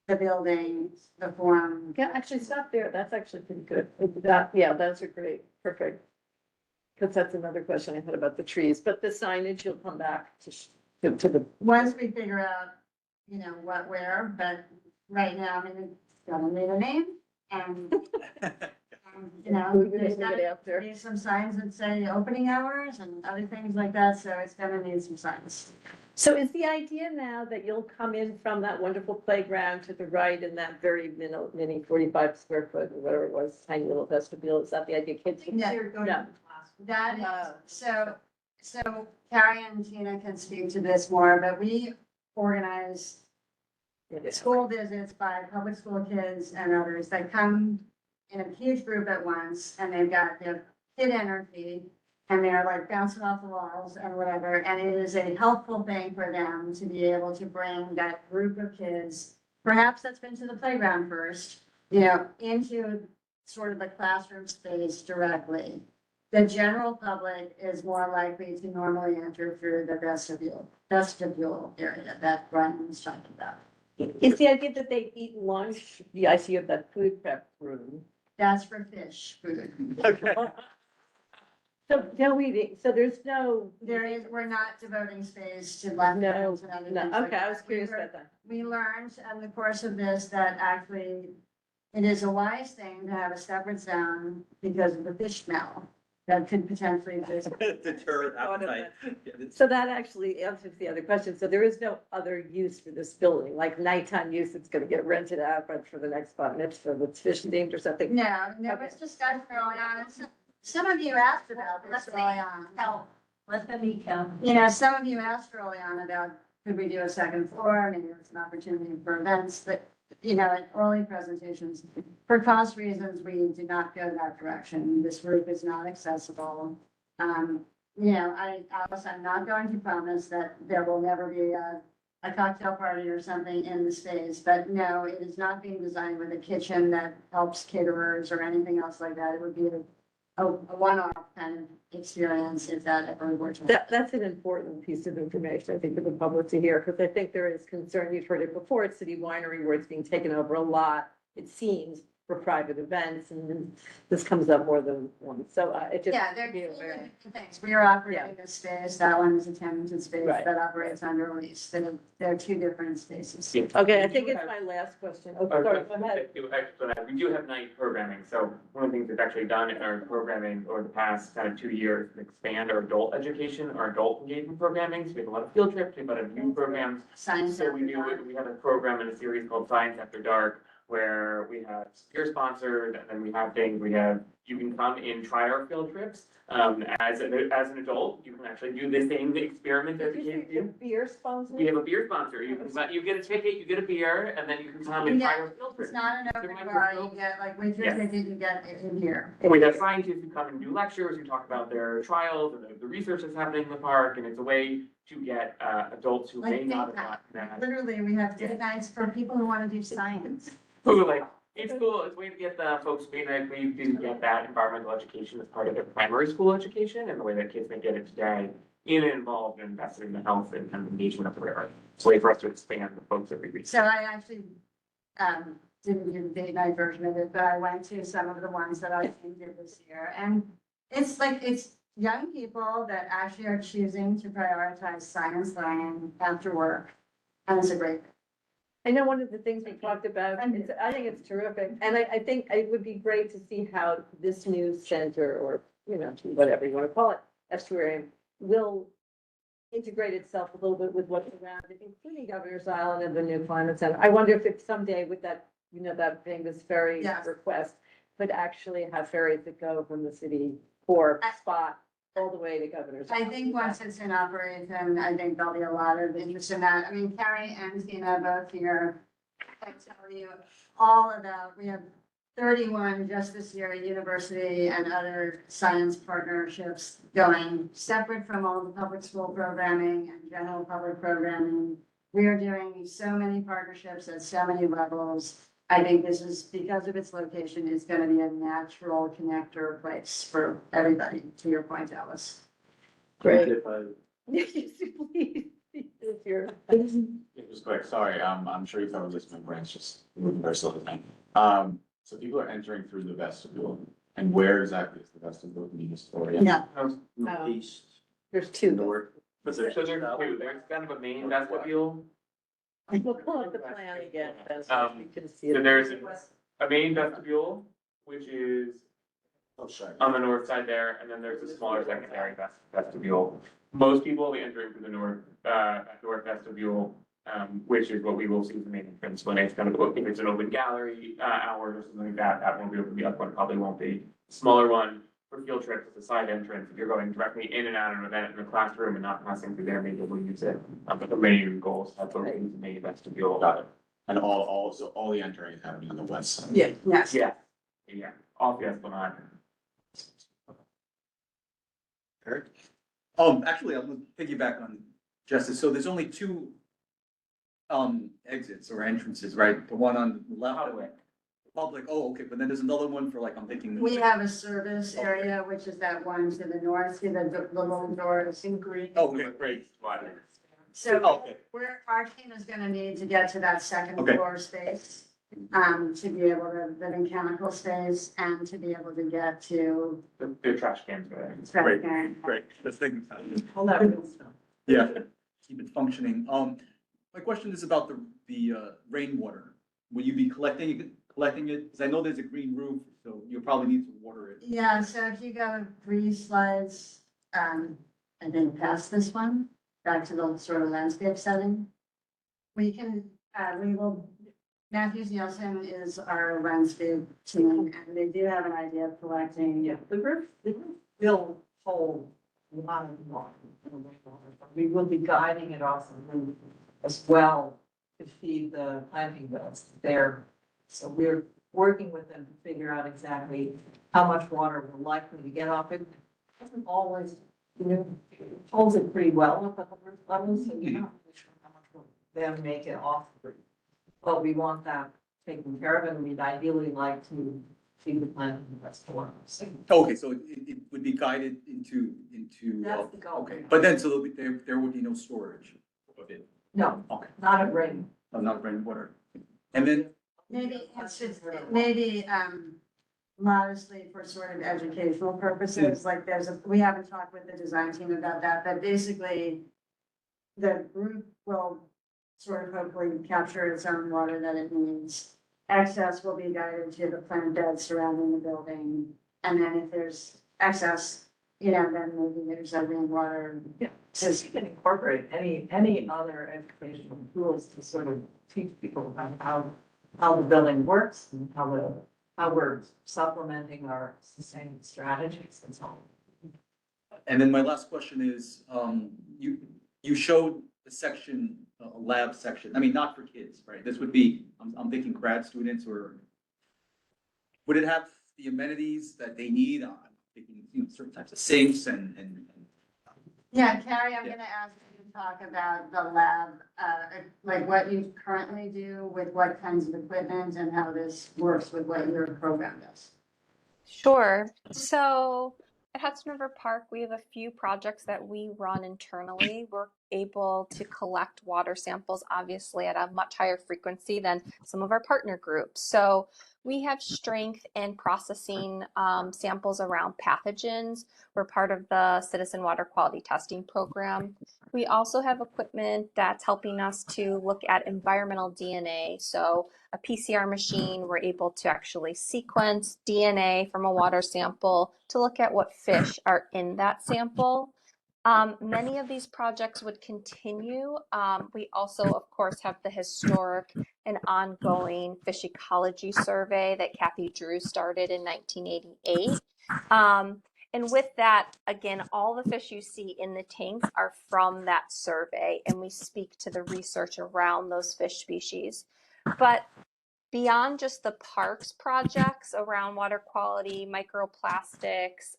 the building, the form. Yeah, actually stop there. That's actually pretty good. That, yeah, those are great. Perfect. Because that's another question I had about the trees, but the signage, you'll come back to the. Once we figure out, you know, what, where, but right now, I mean, it's gonna need a name and, you know, We're there's gonna get gotta after. be some signs that say opening hours and other things like that, so it's gonna need some signs. So is the idea now that you'll come in from that wonderful playground to the right in that very mini 45 square foot or whatever it was, tiny little vestibule? Is that the idea? Kids? Yeah. You're going to No. class. That Oh. is, so Carrie and Tina can speak to this more, but we organize school visits by public school kids and others that come in a huge group at once, and they've got their kid energy, and they're like bouncing off the walls and whatever, and it is a helpful thing for them to be able to bring that group of kids, perhaps that's been to the playground first, you know, into sort of the classroom space directly. The general public is more likely to normally enter through the vestibule area that Brian was talking about. Is the idea that they eat lunch, the idea of that food prep room? That's for fish food. So no eating, so there's no. We're not devoting space to lunch and other things No, like okay, I that. was curious about that. We learned in the course of this that actually it is a wise thing to have a separate zone because of the fish smell that could potentially just. Deter appetite. So that actually answers the other question. So there is no other use for this building, like nighttime use, it's gonna get rented out, but for the next spot, mitzvah, that's fish themed or something. No, there was discussion early on. Some of you asked about this early on. Let them eat them. You know, some of you asked early on about, could we do a second floor? Maybe it's an opportunity for events, but, you know, in early presentations, for cost reasons, we did not go that direction. This roof is not accessible. You know, Alice, I'm not going to promise that there will never be a cocktail party or something in the space, but no, it is not being designed with a kitchen that helps caterers or anything else like that. It would be a one-off kind of experience if that ever were to happen. That's an important piece of information, I think, for the public to hear, because I think there is concern, you've heard it before, at City Winery, where it's being taken over a lot, it seems, for private events, and then this comes up more than once, so it just. Yeah, they're be two aware. different things. We are operating a space, that one is a tenanted space Right. that operates under lease. They're two different spaces. Okay, I think it's my last question. Oh, sorry, go ahead. We do have night programming, so one of the things we've actually done in our programming over the past kind of 2 years, is expand our adult education, our adult engagement programming, so we have a lot of field trips, we have a lot of youth programs. Science So we After do, Dark. we have a program in a series called Science After Dark, where we have speaker sponsored, and then we have things, you can come and try our field trips. As an adult, you can actually do the same experiment as a Did you kid say a do. beer sponsor? We have a beer sponsor, you get a ticket, you get a beer, and then you can come and try our field trip. It's not an open bar, you get, like, with your Yes. ticket, you get it in here. And we have scientists who come and do lectures, who talk about their trials and the research that's happening in the park, and it's a way to get adults who may Like not date have night. gotten that. Literally, we have date nights for people who want to do science. Who like, it's cool, it's a way to get the folks, we didn't get that environmental education as part of their primary school education, and the way that kids may get it today, in and involved and invested in the health and engagement of the river. It's a way for us to expand the folks that we reach. So I actually, didn't do the date night version of it, but I went to some of the ones that I did this year, and it's like, it's young people that actually are choosing to prioritize science learning after work. And it's a great. I know one of the things we talked about, I think it's terrific, and I think it would be great to see how this new center, or, you know, whatever you want to call it, estuarium, will integrate itself a little bit with what's around it, including Governor's Island and the new climate center. I wonder if it someday with that, you know, that famous ferry Yes. request, could actually have ferries that go from the city core spot all the way to Governor's I Island. think once it's in operation, I think there'll be a lot of interest in that. I mean, Carrie and Tina both here. I tell you all about, we have 31 just this year at university and other science partnerships going separate from all the public school programming and general public programming. We are doing so many partnerships at so many levels. I think this is, because of its location, it's going to be a natural connector place for everybody, to your point, Alice. Great. If I Yes, please, if you're. It was quick, sorry, I'm sure you covered this, my brain's just moving very slowly. So people are entering through the vestibule, and where exactly is the vestibule in the Astoria? Yeah. northeast, There's two. north. But there's two, there's kind of a main vestibule. We'll pull up the plan again, so you can see So it. there's a main vestibule, which is Oh, sorry. on the north side there, and then there's a smaller secondary vestibule. Most people will be entering through the north vestibule, which is what we will see as the main entrance when it's kind of, if it's an open gallery, hours or something like that, that won't be open, the other one probably won't be. Smaller one for field trips, it's a side entrance, if you're going directly in and out of an event in the classroom and not passing through there, maybe we'll use it. But the main goal is to have folks use the main vestibule. Got it. And so all the entering is happening on the west side. Yeah. Yes. Yeah, yeah, off the Esplanade. Eric? Actually, I'm gonna piggyback on Justice. So there's only two exits or entrances, right? The one on the left. Public. Public, oh, okay, but then there's another one for, like, I'm thinking. We have a service area, which is that one to the north, see the little doors in green. Oh, okay. Great. So Okay. our team is gonna need to get to that second Okay. floor space. To be able to, the mechanical space, and to be able to get to. The trash cans there. Great, let's think. All that real stuff. Yeah, keep it functioning. My question is about the rainwater. Will you be collecting it? Because I know there's a green roof, so you'll probably need to water it. Yeah, so if you go 3 slides, I think past this one, back to the sort of landscape setting. We will, Matthews Nielsen is our landscape team, and they do have an idea of collecting. Yeah, the roof will hold a lot of water. We will be guiding it off the roof as well to feed the planting beds there. So we're working with them to figure out exactly how much water we're likely to get off it. It doesn't always, you know, it holds it pretty well up at the roof level, so you're not really sure how much will then make it off the roof. But we want that taken care of, and we'd ideally like to feed the planting beds for us. Okay, so it would be guided into. That's the goal. Okay, but then, so there would be no storage of it. No, Okay, not a rain. not rainwater. And then, Maybe it's just, maybe, modestly for sort of educational purposes, like we haven't talked with the design team about that, but basically the group will sort of hopefully capture its own water that it needs. Excess will be guided to the plant beds surrounding the building, and then if there's excess, you know, then maybe there's a rainwater. So you can incorporate any other educational tools to sort of teach people about how the building works and how we're supplementing our sustainable strategies and so on. and then my last question is, you showed the section, a lab section. I mean, not for kids, right? This would be, I'm thinking grad students, or would it have the amenities that they need? I'm thinking, you know, certain types of sinks and. Yeah, Carrie, I'm Yeah. gonna ask you to talk about the lab, like what you currently do with what kinds of equipment and how this works with what your program does. Sure. So at Hudson River Park, we have a few projects that we run internally. We're able to collect water samples, obviously at a much higher frequency than some of our partner groups. So we have strength in processing samples around pathogens. We're part of the Citizen Water Quality Testing Program. We also have equipment that's helping us to look at environmental DNA. So a PCR machine, we're able to actually sequence DNA from a water sample to look at what fish are in that sample. Many of these projects would continue. We also, of course, have the historic and ongoing fish ecology survey that Kathy Drew started in 1988. And with that, again, all the fish you see in the tanks are from that survey, and we speak to the research around those fish species. But beyond just the parks projects around water quality, microplastics,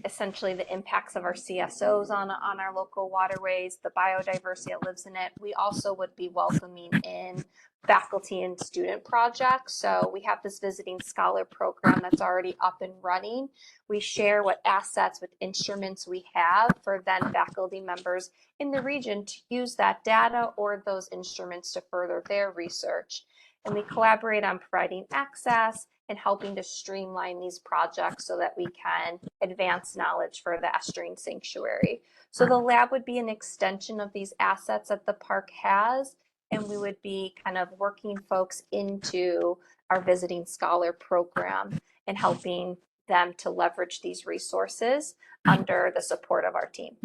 essentially the impacts of our CSOs on our local waterways, the biodiversity that lives in it, we also would be welcoming in faculty and student projects. So we have this visiting scholar program that's already up and running. We share what assets, what instruments we have for then faculty members in the region to use that data or those instruments to further their research. And we collaborate on providing access and helping to streamline these projects so that we can advance knowledge for the estuarine sanctuary. So the lab would be an extension of these assets that the park has, and we would be kind of working folks into our visiting scholar program and helping them to leverage these resources under the support of our team.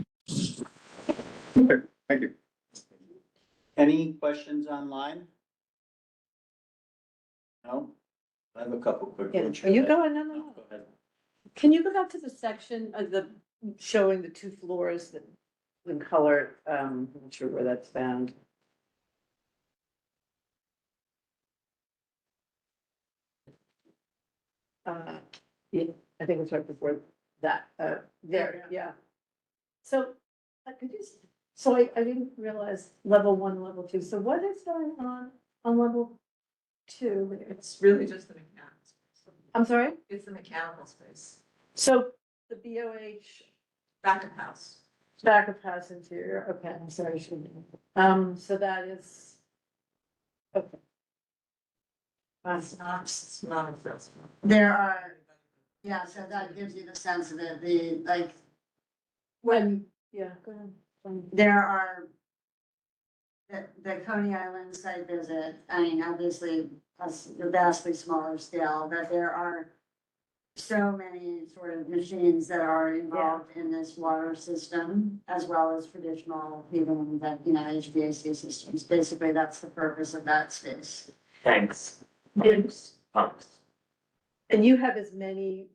Okay, thank you. Any questions online? No? I have a couple quick Yeah, ones. are you going? No, no, no. Go ahead. Can you go back to the section of the, showing the two floors that in color, I'm not sure where that's found. Yeah, I think it's right before that, there, yeah. So, could you, so I didn't realize level 1, level 2, so what is going on level 2? It's really just the mechanical space. I'm sorry? It's the mechanical space. So, the BOH. Back of house. Back of house interior, okay, I'm sorry, I shouldn't. So that is. Okay. It's not a first one. There are, yeah, so that gives you the sense of it, when Yeah, go ahead. there are the Coney Island site visit, I mean, obviously, that's a vastly smaller scale, but there are so many sort of machines that are involved in this water system, as well as traditional, even that, HVAC systems. Basically, that's the purpose of that space. Tanks. Pumps. And you have as many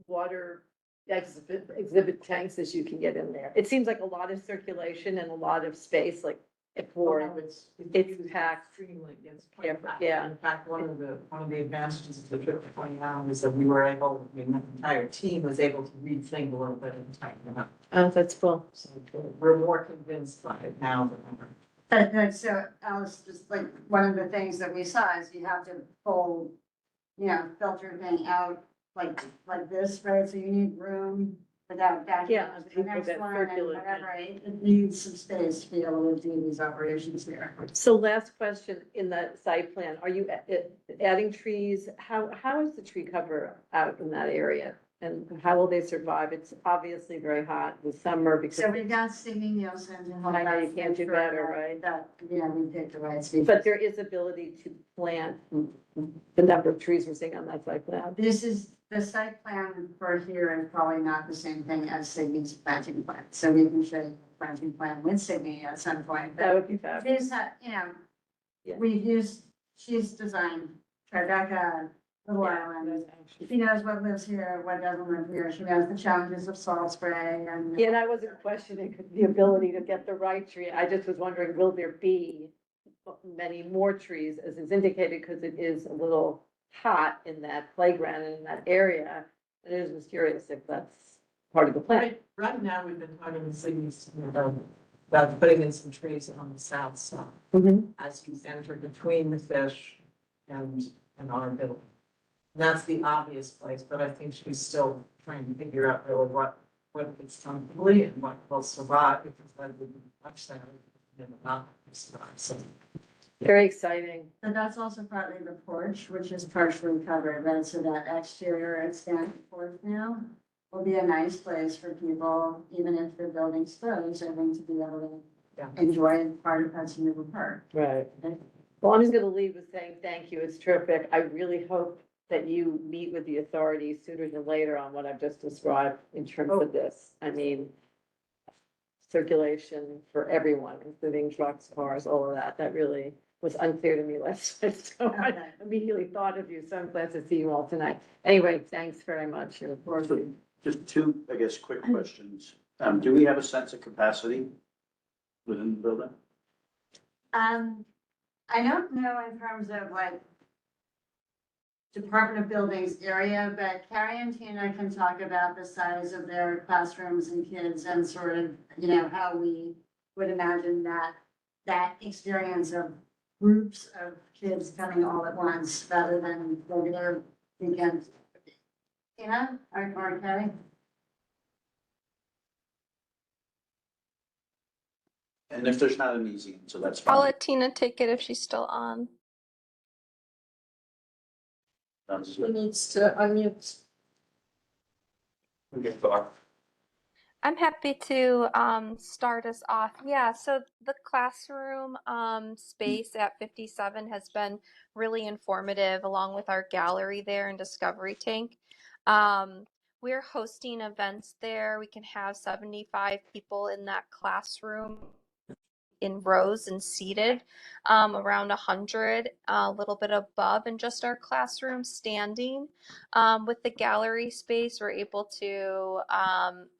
water exhibit tanks as you can get in there. It seems like a lot of circulation and a lot of space, like for, It's packed. extremely, it's Yeah, packed. yeah. In fact, one of the advantages of the trip to 29 is that we were able, the entire team was able to rethink a little bit and tighten it up. Oh, that's cool. So we're more convinced by it now than ever. But so Alice, just like, one of the things that we saw is you have to pull, filter thing out like this, right? So you need room without backing Yeah, up to the next that one and circular whatever, right? It needs some space to be able to do these operations there. So last question, in the site plan, are you adding trees? How is the tree cover out in that area? And how will they survive? It's obviously very hot this summer because. So we've got Sydney Nielsen. And I know you can't do better, right? We picked the right species. But there is ability to plant the number of trees we're seeing on that site plan. This is, the site plan for here is probably not the same thing as Sydney's planting plan. So we can show you the planting plan with Sydney at some point. That would be fabulous. These, Yeah. we've used, she's designed Tribeca, Little Island. She knows what lives here, what doesn't live here. She knows the challenges of salt spray and. Yeah, and I wasn't questioning the ability to get the right tree. I just was wondering, will there be many more trees as is indicated, because it is a little hot in that playground and in that area. And I was curious if that's part of the plan. Right now, we've been talking to cities about putting in some trees on the south side as you enter between the fish and our building. And that's the obvious place, but I think she's still trying to figure out really what what it's done poorly and what will survive, because that would be much better than not survive, so. Very exciting. And that's also partly the porch, which is partially covered, right? So that exterior extent porch now will be a nice place for people, even if the building's closed, I think, to be able Yeah. to enjoy part of Hudson River Park. Right. Well, I'm just gonna leave with saying thank you. It's terrific. I really hope that you meet with the authorities sooner than later on what I've just described in terms of this. I mean, circulation for everyone, including trucks, cars, all of that. That really was unclear to me last night. So I immediately thought of you. So I'm glad to see you all tonight. Anyway, thanks very much. And of course, Just two, I guess, quick questions. Do we have a sense of capacity within the building? I don't know in terms of like Department of Buildings area, but Carrie and Tina can talk about the size of their classrooms and kids and sort of, you know, how we would imagine that experience of groups of kids coming all at once rather than regular weekends. Tina or Carrie? And if there's not an easy answer, that's I'll fine. let Tina take it if she's still on. Sounds She good. needs to unmute. Okay, Clark. I'm happy to start us off. Yeah, so the classroom space at 57 has been really informative, along with our gallery there and Discovery Tank. We're hosting events there. We can have 75 people in that classroom in rows and seated, around 100, a little bit above, and just our classroom standing. With the gallery space, we're able to,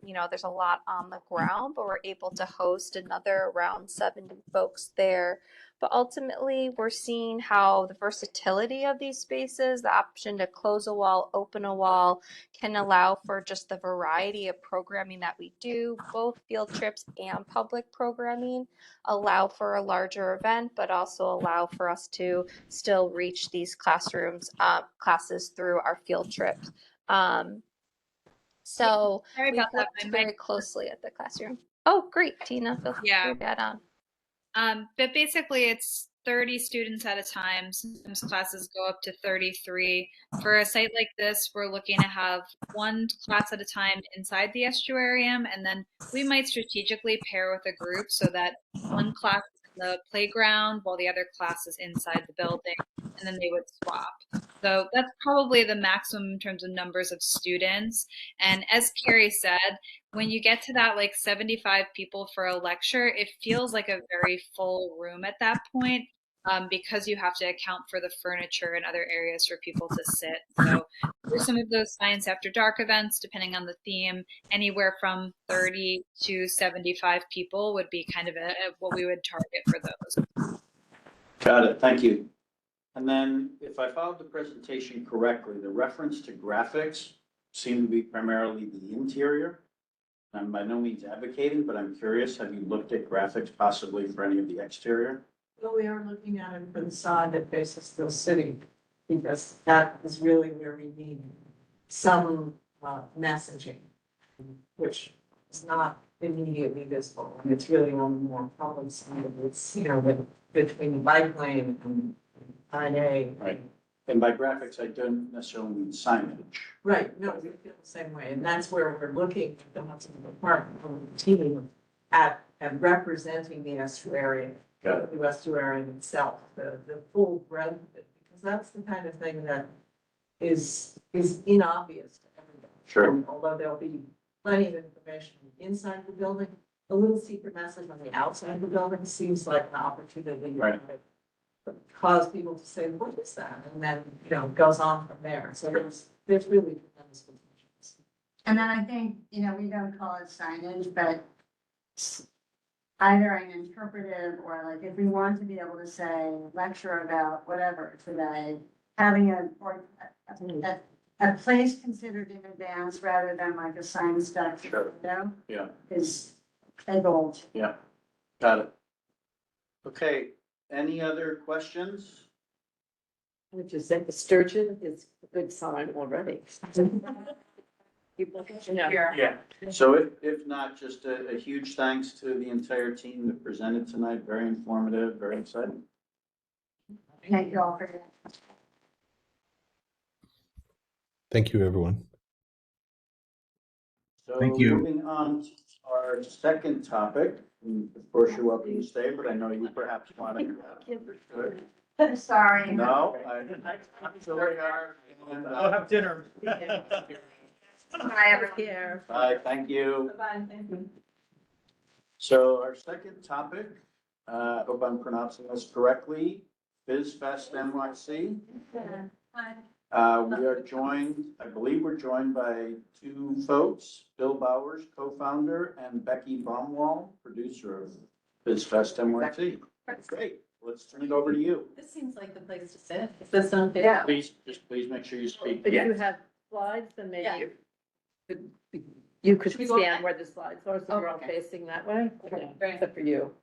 there's a lot on the ground, but we're able to host another around 70 folks there. But ultimately, we're seeing how the versatility of these spaces, the option to close a wall, open a wall, can allow for just the variety of programming that we do, both field trips and public programming, allow for a larger event, but also allow for us to still reach these classes through our field trips. So Sorry we've about that. looked My very mic. closely at the classroom. Oh, great, Tina. Feel Yeah. free to add on. But basically it's 30 students at a time. Sometimes classes go up to 33. For a site like this, we're looking to have one class at a time inside the estuarium, and then we might strategically pair with a group so that one class is in the playground while the other class is inside the building, and then they would swap. So that's probably the maximum in terms of numbers of students. And as Carrie said, when you get to that like 75 people for a lecture, it feels like a very full room at that point, because you have to account for the furniture and other areas for people to sit. So for some of those Science After Dark events, depending on the theme, anywhere from 30 to 75 people would be kind of what we would target for those. Got it, thank you. And then if I followed the presentation correctly, the reference to graphics seemed to be primarily the interior. I'm by no means advocating, but I'm curious, have you looked at graphics possibly for any of the exterior? Well, we are looking at it for the side that faces the city, because that is really where we need some messaging, which is not immediately visible. And it's really on the more public side of it's, between the bike lane and IA. Right. And by graphics, I don't necessarily mean signage. Right, no, we feel the same way, and that's where we're looking at the Hudson Department team at representing the estuarian, Got the estuarian itself, the full breadth of it, because that's the kind of thing that is inobvious to everybody. Sure. Although there'll be plenty of information inside the building, a little secret message on the outside of the building seems like an opportunity. Right. To cause people to say, what is that? And then, it goes on from there. So there's really tremendous potential. And then I think, we don't call it signage, but either an interpretive or like if we want to be able to say lecture about whatever today, having a place considered in advance rather than like a sign stuck, Sure. Yeah. is a goal. Yeah, got it. Okay, any other questions? I would just say the sturgeon is a good sign already. people. Yeah. So if not, just a huge thanks to the entire team that presented tonight. Very informative, very exciting. Thank you all for that. Thank you, everyone. So Thank you. moving on to our second topic, and of course you're welcome to stay, but I know you perhaps want to. I'm sorry. No, I'm sorry. I'll have dinner. Bye, everyone. Care. Bye, thank you. Bye-bye, thank you. So our second topic, hope I'm pronouncing this correctly, BizFest NYC. We are joined, I believe we're joined by two folks, Bill Bowers, co-founder, and Becky Baumwall, producer of BizFest NYC. Great, let's turn it over to you. This seems like the place to sit. Is this on? Yeah. Please, just please make sure you speak. But you have slides, then maybe you could stand where the slides are, so we're all facing that way. Okay, except for you.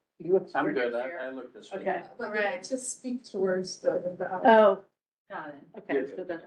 I'm good, I look this way. Okay. But we need to speak towards the. Oh, got it. Okay, Yeah. so then,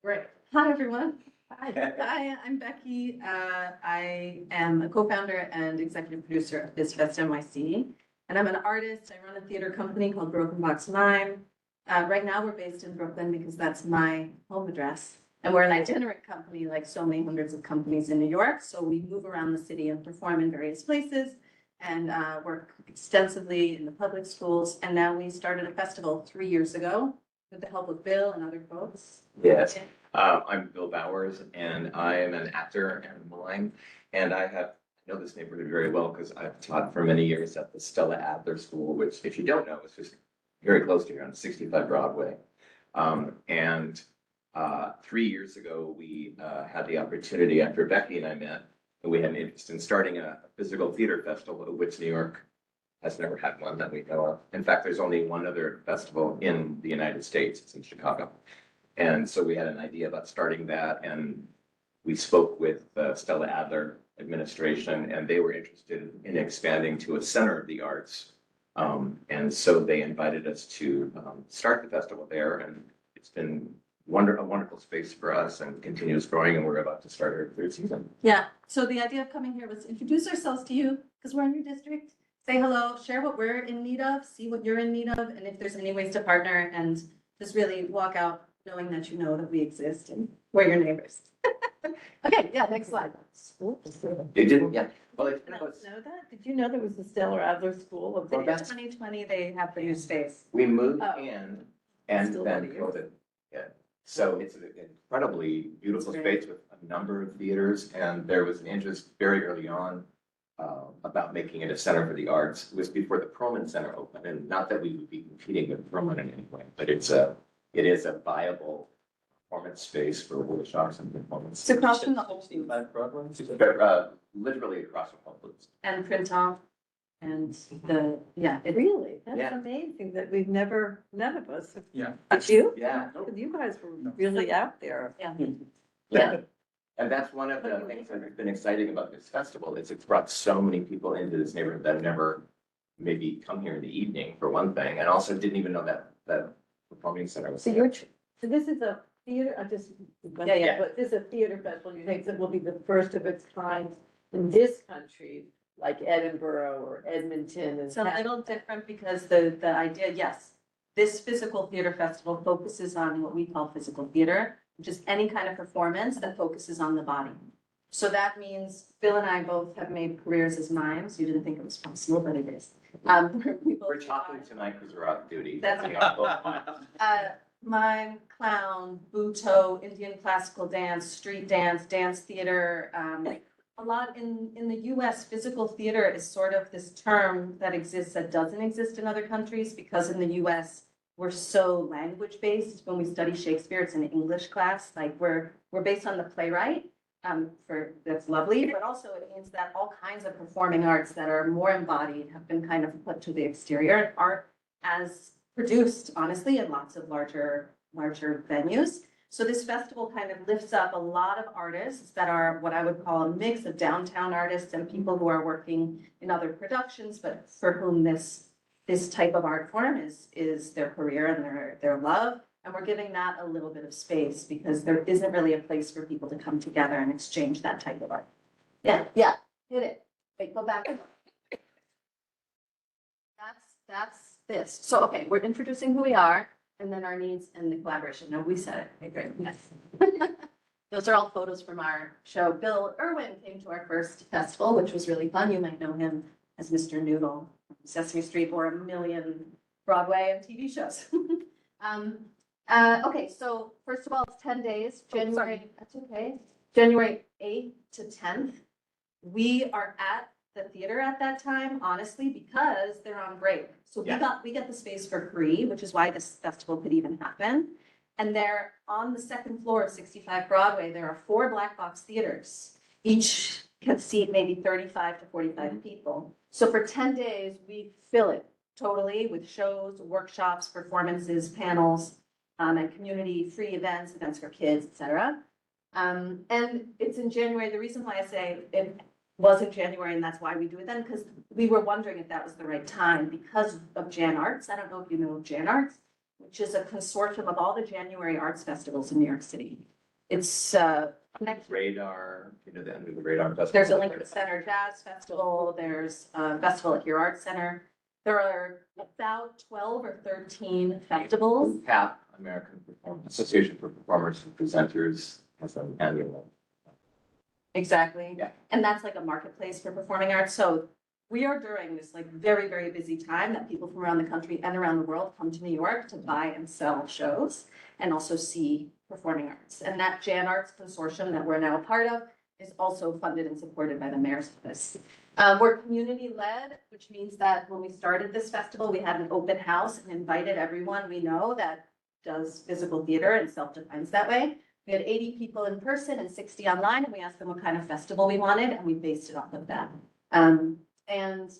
great. Hi, everyone. Hi, I'm Becky. I am a co-founder and executive producer of BizFest NYC. And I'm an artist. I run a theater company called Broken Box Mime. Right now we're based in Brooklyn because that's my home address. And we're an itinerant company like so many hundreds of companies in New York. So we move around the city and perform in various places and work extensively in the public schools. And now we started a festival 3 years ago with the help of Bill and other folks. Yes, I'm Bill Bowers, and I am an actor and mime, and I know this neighborhood very well because I've taught for many years at the Stella Adler School, which, if you don't know, is just very close to here on 65 Broadway. 3 years ago, we had the opportunity, after Becky and I met, and we had an interest in starting a physical theater festival, of which New York has never had one that we know of. In fact, there's only one other festival in the United States. It's in Chicago. And so we had an idea about starting that, and we spoke with the Stella Adler administration, and they were interested in expanding to a center of the arts. And so they invited us to start the festival there, and it's been a wonderful space for us and continues growing, and we're about to start our third season. Yeah, so the idea of coming here was to introduce ourselves to you because we're in your district. Say hello, share what we're in need of, see what you're in need of, and if there's any ways to partner, and just really walk out knowing that you know that we exist and we're your neighbors. Okay, yeah, next slide. You didn't yet? Well, Did you know that? Did you know there was a Stella Adler School of Well, in that's- 2020, they have the new space. We moved Oh. in and Still then about a year. COVID. Yeah. So it's an incredibly beautiful space with a number of theaters, and there was an interest very early on about making it a center for the arts. It was before the Perlman Center opened, and not that we would be competing with Perlman in any way, but it is a viable performance space for workshops and performance. It's across from the Whole Foods. 65 Broadway? Literally across from Whole Foods. And Printemps and really, that's Yeah. amazing that we've none of us. have- Yeah. But you? Yeah. Because you guys were really out there. Yeah. Yeah. And that's one of the things that has been exciting about this festival, is it's brought so many people into this neighborhood that have never maybe come here in the evening, for one thing, and also didn't even know that performing center was So there. so this is a theater, but this is a theater festival, you think that will be the first of its kind in this country, like Edinburgh or Edmonton? It's a little different because the idea, yes, this physical theater festival focuses on what we call physical theater, which is any kind of performance that focuses on the body. So that means Bill and I both have made careers as mimes. You didn't think it was possible, but it is. We're talking tonight because we're off duty. That's mime, clown, buto, Indian classical dance, street dance, dance theater. A lot in the US, physical theater is sort of this term that exists that doesn't exist in other countries because in the US, we're so language based. When we study Shakespeare, it's an English class. Like we're based on the playwright. That's lovely, but also it means that all kinds of performing arts that are more embodied have been kind of put to the exterior. Art as produced, honestly, in lots of larger venues. So this festival kind of lifts up a lot of artists that are what I would call a mix of downtown artists and people who are working in other productions, but for whom this type of art form is their career and their love. And we're giving that a little bit of space because there isn't really a place for people to come together and exchange that type of art. Yeah, hit it. Wait, go back. That's this. So, okay, we're introducing who we are and then our needs and the collaboration. No, we said it. Okay, great. Yes. Those are all photos from our show. Bill Irwin came to our first festival, which was really fun. You might know him as Mr. Noodle from Sesame Street or a million Broadway and TV shows. Okay, so first of all, it's 10 days, January, that's okay, January 8th to 10th. We are at the theater at that time, honestly, because they're on break. So we get the space for free, which is why this festival could even happen. And they're on the second floor of 65 Broadway. There are 4 black box theaters. Each can seat maybe 35 to 45 people. So for 10 days, we fill it totally with shows, workshops, performances, panels, and community free events, events for kids, etc. And it's in January. The reason why I say it was in January, and that's why we do it then, because we were wondering if that was the right time because of Jan Arts. I don't know if you know of Jan Arts, which is a consortium of all the January arts festivals in New York City. It's Radar, you know, the end of the Radar Festival. There's a Lincoln Center Jazz Festival. There's a festival at your art center. There are about 12 or 13 festivals. CAP, American Association for Performers and Presenters, has an annual. Exactly. Yeah. And that's like a marketplace for performing arts. So we are during this like very, very busy time that people from around the country and around the world come to New York to buy and sell shows and also see performing arts. And that Jan Arts Consortium that we're now a part of is also funded and supported by the mayor's office. We're community led, which means that when we started this festival, we had an open house and invited everyone we know that does physical theater and self-defines that way. We had 80 people in person and 60 online, and we asked them what kind of festival we wanted, and we based it off of that. And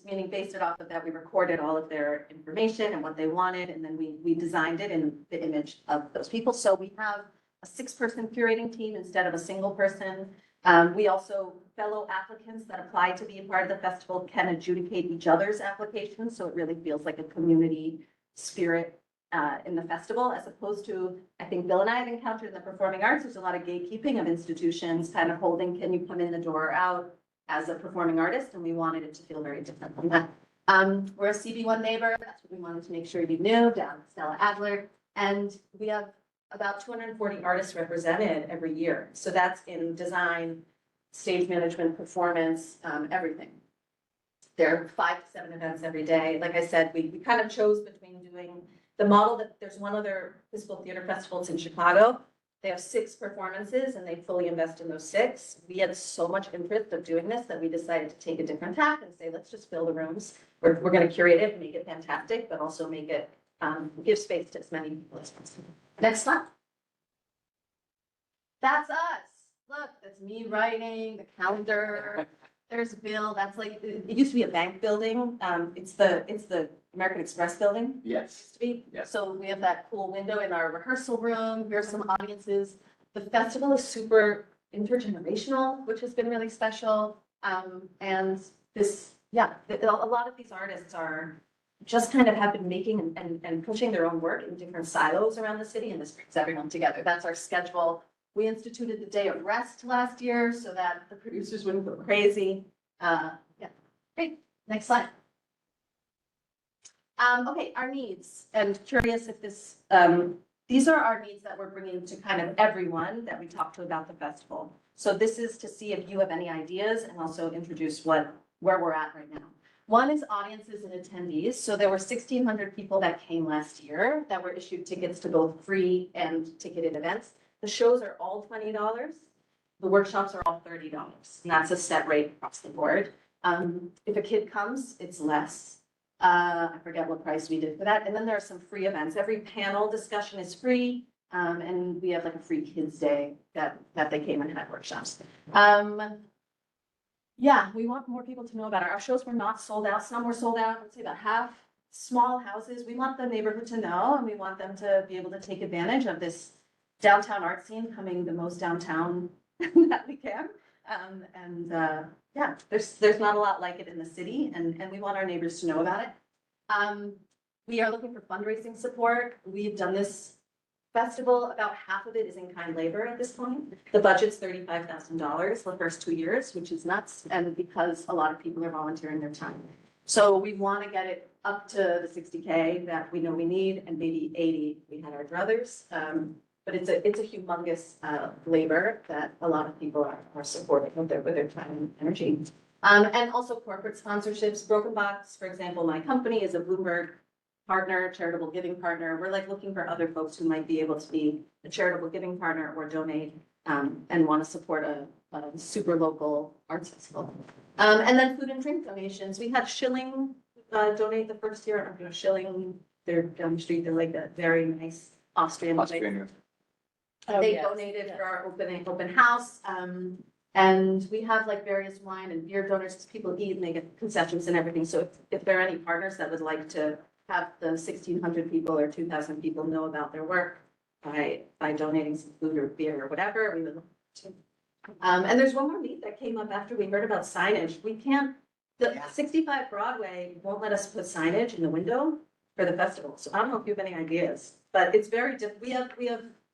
meaning based it off of that, we recorded all of their information and what they wanted, and then we designed it in the image of those people. So we have a 6-person curating team instead of a single person. We also, fellow applicants that apply to be a part of the festival can adjudicate each other's applications, so it really feels like a community spirit in the festival, as opposed to, I think Bill and I have encountered in the performing arts, there's a lot of gatekeeping of institutions kind of holding, can you come in the door or out as a performing artist, and we wanted it to feel very different from that. We're a CB1 neighbor, that's what we wanted to make sure you knew, down at Stella Adler, and we have about 240 artists represented every year. So that's in design, stage management, performance, everything. There are 5 to 7 events every day. Like I said, we kind of chose between doing the model that there's one other physical theater festival, it's in Chicago. They have 6 performances and they fully invest in those 6. We had so much interest of doing this that we decided to take a different tack and say, let's just fill the rooms. We're going to curate it, make it fantastic, but also make it, give space to as many people as possible. Next slide. That's us. Look, that's me writing, the calendar. There's Bill. That's like, it used to be a bank building. It's the American Express building. Yes. To be. Yes. So we have that cool window in our rehearsal room. Here's some audiences. The festival is super intergenerational, which has been really special. And this, yeah, a lot of these artists are just kind of have been making and pushing their own work in different silos around the city, and this brings everyone together. That's our schedule. We instituted the day of rest last year so that the producers wouldn't go crazy. Yeah, great. Next slide. Okay, our needs, and curious if this, these are our needs that we're bringing to kind of everyone that we talked to about the festival. So this is to see if you have any ideas and also introduce where we're at right now. One is audiences and attendees. So there were 1,600 people that came last year that were issued tickets to both free and ticketed events. The shows are all $20. The workshops are all $30, and that's a set rate across the board. If a kid comes, it's less. I forget what price we did for that. And then there are some free events. Every panel discussion is free, and we have like a free kids day that they came and had workshops. Yeah, we want more people to know about it. Our shows were not sold out. Some were sold out, let's say about half. Small houses. We want the neighborhood to know, and we want them to be able to take advantage of this downtown art scene coming the most downtown that we can. Yeah, there's not a lot like it in the city, and we want our neighbors to know about it. We are looking for fundraising support. We've done this festival, about half of it is in-kind labor at this point. The budget's $35,000 the first 2 years, which is nuts, and because a lot of people are volunteering their time. So we want to get it up to the 60K that we know we need, and maybe 80, we had our druthers. But it's a humongous labor that a lot of people are supporting with their time and energy. And also corporate sponsorships. Broken Box, for example, my company is a Bloomberg partner, charitable giving partner. We're like looking for other folks who might be able to be a charitable giving partner or donate and want to support a super local arts festival. And then food and drink donations. We had Schilling donate the first year. You know, Schilling, they're down the street. They're like a very nice Austrian place. They donated for our open house. And we have like various wine and beer donors because people eat and they get concessions and everything. So if there are any partners that would like to have the 1,600 people or 2,000 people know about their work by donating some food or beer or whatever, we would love to. And there's one more need that came up after we heard about signage. We can't, the 65 Broadway won't let us put signage in the window for the festival. So I don't know if you have any ideas, but it's very we have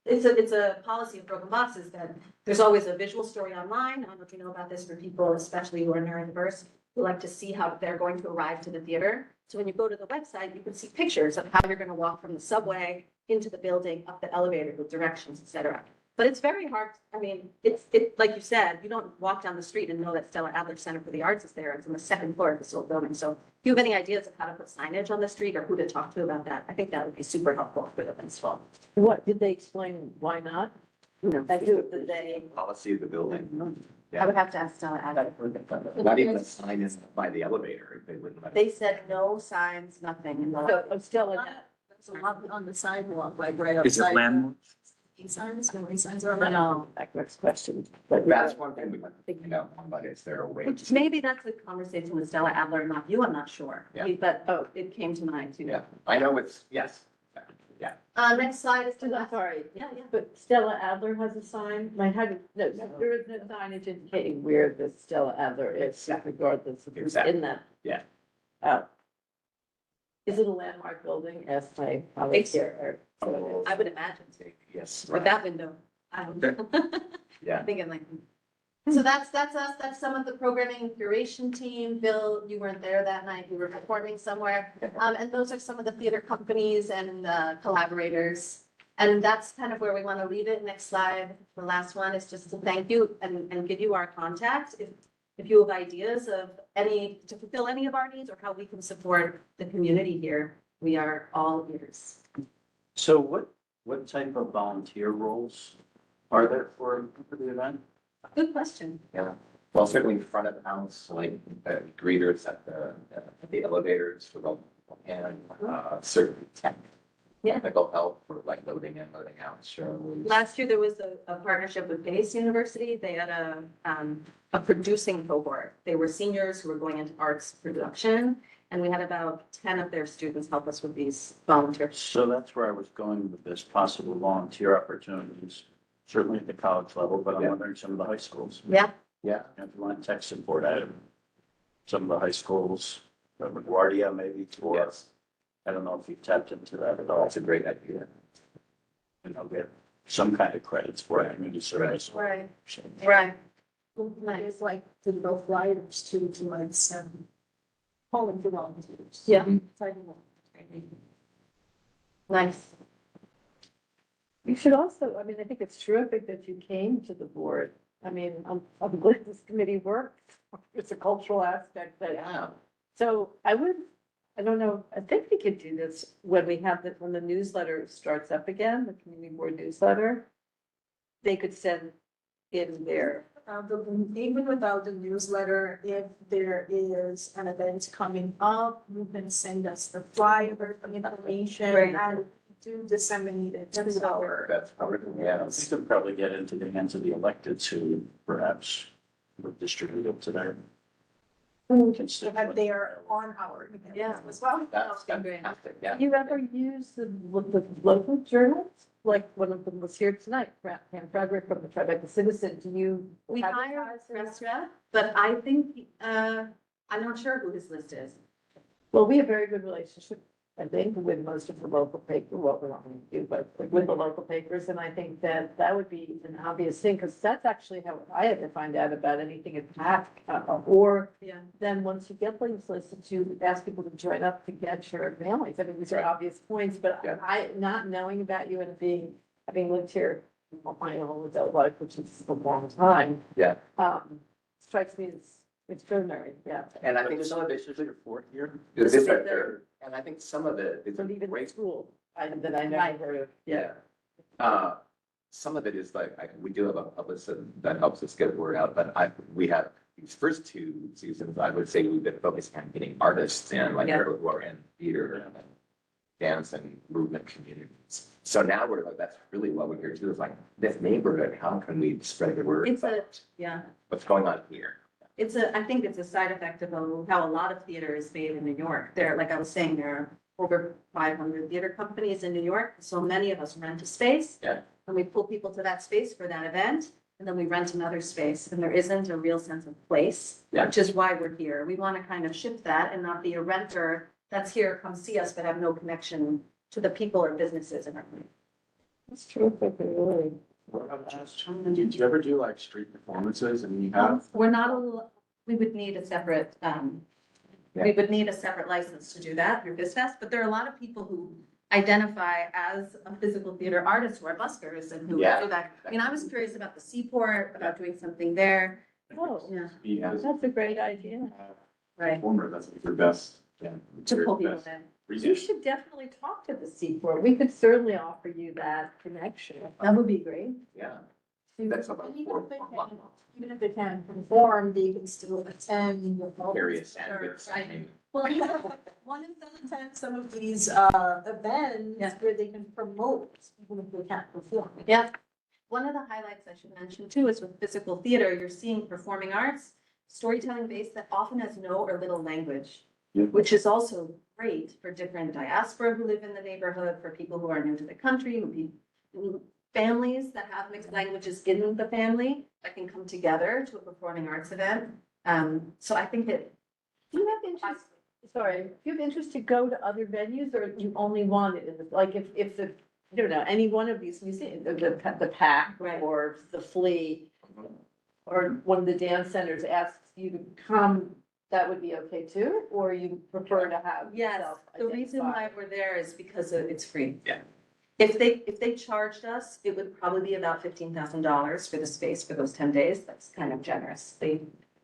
it's a policy of Broken Boxes that there's always a visual story online. I don't know if you know about this for people, especially who are neurodiverse, who like to see how they're going to arrive to the theater. So when you go to the website, you can see pictures of how you're going to walk from the subway into the building, up the elevator with directions, etc. But it's very hard. I mean, it's like you said, you don't walk down the street and know that Stella Adler Center for the Arts is there. It's on the second floor of this old building. So if you have any ideas of how to put signage on the street or who to talk to about that, I think that would be super helpful for the festival. What, did they explain why not? Policy of the building. I would have to ask Stella Adler. Not even a sign is by the elevator. They wouldn't let. They said no signs, nothing. So Stella, There's a lot on the sidewalk, like right Is it outside. landmarks? Signs, no signs are around. no, next question. But That's one thing we think about, but is there a way? Which maybe that's a conversation with Stella Adler, not you, I'm not sure. Yeah. But it came to mind too. Yeah, I know it's, yes. Yeah. Next slide is I'm sorry, Yeah, yeah. but Stella Adler has a sign. Mine had, no, there is no signage indicating where the Stella Adler is, regardless of who's Exactly. in that. Yeah. Oh. Is it a landmark building? Asked my colleague here. I would imagine, Yes. with that window. Yeah. I'm thinking like, so that's us, that's some of the programming curation team. Bill, you weren't there that night, you were performing somewhere. And those are some of the theater companies and collaborators. And that's kind of where we want to leave it. Next slide, the last one is just to thank you and give you our contact. If you have ideas of to fulfill any of our needs or how we can support the community here, we are all ears. So what type of volunteer roles are there for the event? Good question. Yeah, well, certainly in front of the house, like greeters at the elevators for the, and certain tech. Yeah. Technical help for like loading in, loading out shows. Last year, there was a partnership with Pace University. They had a producing cohort. They were seniors who were going into arts production. And we had about 10 of their students help us with these volunteers. So that's where I was going with this, possible volunteer opportunities, certainly at the college level, but I'm wondering some of the high schools. Yeah. Yeah. And if you want tech support at some of the high schools, LaGuardia maybe, or Yes. I don't know if you've tapped into that at all. That's a great idea. You know, get some kind of credits for community service. Right. Right. It's like to go flyers to like send calling for volunteers. Yeah. Exciting. Nice. You should also, I mean, I think it's terrific that you came to the board. I mean, I'm glad this committee worked. It's a cultural aspect that. Yeah. So I don't know, I think we could do this when when the newsletter starts up again, the community board newsletter. They could send in their. Even without the newsletter, if there is an event coming up, you can send us the flyer, the information, Right. and do disseminate it to our. That's probably, yeah. We could probably get into the hands of the electeds who perhaps would distribute it to their constituents. That they are on our event Yeah. as well. That's fantastic, yeah. You ever use the local journals? Like one of them was here tonight, Pam Frederick from the Tribeca Citizen. Do you? We hired a press rep, but I think, I'm not sure who his list is. Well, we have very good relationship I think, with most of the local paper, well, we're not going to do, but with the local papers, and I think that that would be an obvious thing, because that's actually how I ever find out about anything in PAC, or then once you get things listed, to ask people to join up to get your mailings. I mean, these are obvious points, but I, not knowing about you and having lived here my whole adult life, which is a long time, Yeah. strikes me as extraordinary, yeah. And I think some of it, This is your fourth year? this is their third, and I think some of it is But even in great. school, that I never heard of, yeah. Some of it is like, we do have a publicist that helps us get the word out, but we have these first 2 seasons, I would say we've been focusing on getting artists in, like, who are in theater and dance and movement communities. So now we're like, that's really what we're here to do, is like, this neighborhood, how can we spread the word It's a, about yeah, what's going on here? I think it's a side effect of how a lot of theater is made in New York. There, like I was saying, there are over 500 theater companies in New York. So many of us rent a space. Yeah. And we pull people to that space for that event, and then we rent another space, and there isn't a real sense of place, Yeah. which is why we're here. We want to kind of shift that and not be a renter that's here, come see us, but have no connection to the people or businesses in our community. That's terrific, really. Did you ever do like street performances and you have? We're not, we would need a separate, we would need a separate license to do that through BizFest, but there are a lot of people who identify as a physical theater artist who are buskers and who do that. I mean, I was curious about the Seaport, about doing something there. Oh, Yeah. that's a great idea. Right. Performer, that's like your best. To pull people best in. You research. should definitely talk to the Seaport. We could certainly offer you that connection. That would be great. Yeah. That's about Even if they can conform, they can still attend. Various sandwiches. Well, one of them attend some of these events where they can promote, even if they can't perform. Yeah. One of the highlights I should mention too is with physical theater, you're seeing performing arts, storytelling based that often has no or little language, which is also great for different diaspora who live in the neighborhood, for people who are new to the country, families that have mixed languages in the family that can come together to a performing arts event. So I think that. Do you have interest, sorry, do you have interest to go to other venues, or you only want it in the, like, if the, I don't know, any one of these museums, the PAC or the Flea, or one of the dance centers asks you to come, that would be okay too? Or you prefer to have? Yes, the reason why self-identified? we're there is because it's free. Yeah. If they charged us, it would probably be about $15,000 for the space for those 10 days. That's kind of generous.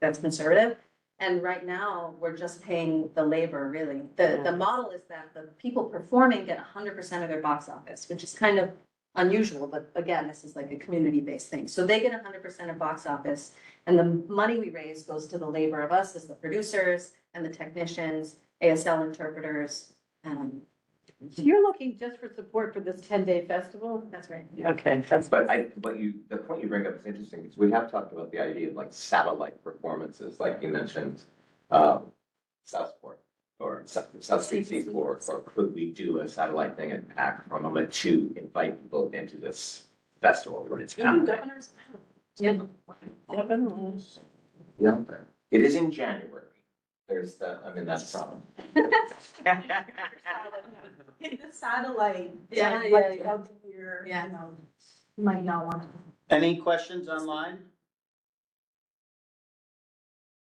That's conservative. And right now, we're just paying the labor, really. The model is that the people performing get 100% of their box office, which is kind of unusual, but again, this is like a community-based thing. So they get 100% of box office, and the money we raise goes to the labor of us as the producers and the technicians, ASL interpreters. So you're looking just for support for this 10-day festival? That's right. Okay, But the point you bring up is interesting, because we have talked about the idea of like satellite performances, like you mentioned, Southport or South Street Seaport, or could we do a satellite thing at PAC from them to invite people into this festival when it's happening? Governors. Yeah. Governors. Yeah, it is in January. That's the problem. The satellite. Yeah, like, yeah. out here, Yeah. you know, you might not want to. Any questions online?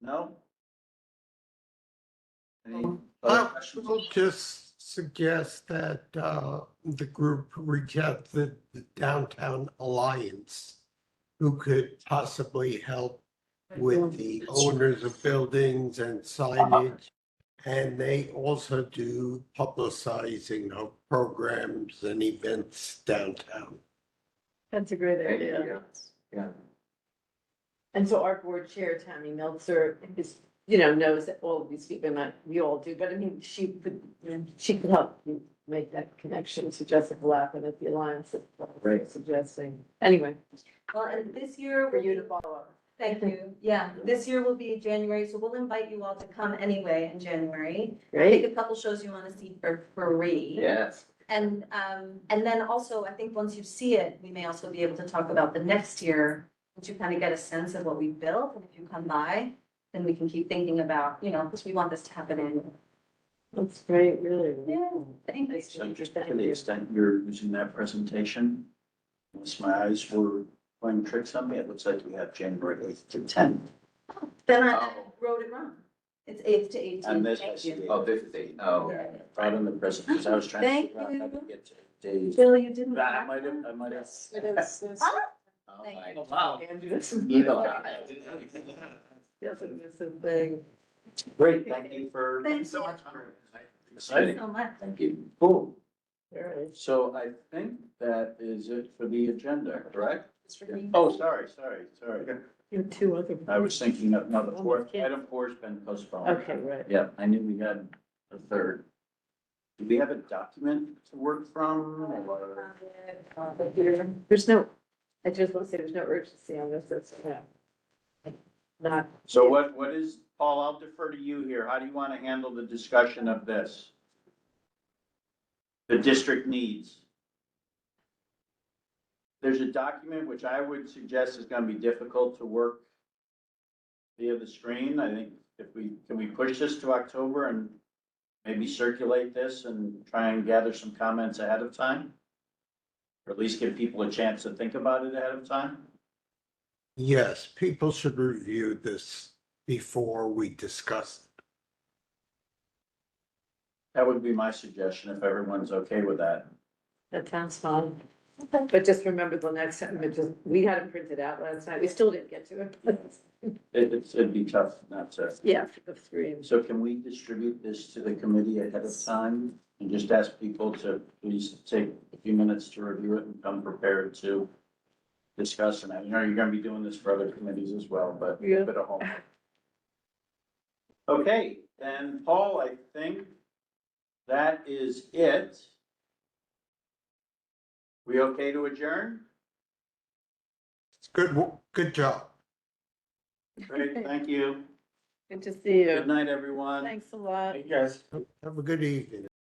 No? Any other I questions? will just suggest that the group reach out to the Downtown Alliance, who could possibly help with the owners of buildings and signage. And they also do publicizing of programs and events downtown. That's a great Thank idea. you. Yeah. And so our board chair, Tammy Meltzer, is, knows that all of these people, not we all do, but I mean, she could help you make that connection to Jessica Lappin at the Alliance that Right. suggesting. Anyway, Well, and this year. for you to follow up. Thank you. Yeah, this year will be January, so we'll invite you all to come anyway in January. Great. Pick a couple shows you want to see for free. Yes. And then also, I think once you see it, we may also be able to talk about the next year, once you kind of get a sense of what we've built, and if you come by, then we can keep thinking about, because we want this to happen in That's great, really. Yeah, thank you. So just to the extent you're using that presentation, unless my eyes were playing tricks on me, it looks like we have January 8th to 10th. Then I wrote it wrong. It's 8th to 18th. And this, Thank you. Oh, this is the, oh. right on the present, because I was trying to Thank figure out how to you. get to days. Bill, you didn't. I might have. It is. Oh, Thank my- you. Wow. Andrew, this is. Evil eye. Doesn't miss a thing. Great, thank you for. Thanks so much for. Exciting. So much. Thank you. Cool. All right. So I think that is it for the agenda, correct? It's for me. Oh, sorry. You have two other. I was thinking of another Almost fourth, can't. item four's been postponed. Okay, right. Yeah, I knew we had a third. Do we have a document to work from or? There's no, I just want to say there's no urgency on this, that's, not. So what is, Paul, I'll defer to you here. How do you want to handle the discussion of this? The district needs. There's a document which I would suggest is going to be difficult to work via the screen. I think can we push this to October and maybe circulate this and try and gather some comments ahead of time? Or at least give people a chance to think about it ahead of time? Yes, people should review this before we discuss it. That would be my suggestion if everyone's okay with that. That sounds fine. But just remember the next time, we had it printed out last night, we still didn't get to it. It'd be tough not to. Yeah, for the screen. So can we distribute this to the committee ahead of time and just ask people to please take a few minutes to review it and come prepared to discuss? And I know you're gonna be doing this for other committees as well, but a Yeah. bit of homework. Okay, then Paul, I think that is it. We okay to adjourn? It's good job. Great, thank you. Good to see you. Good night, everyone. Thanks a lot. Hey, guys. Have a good evening.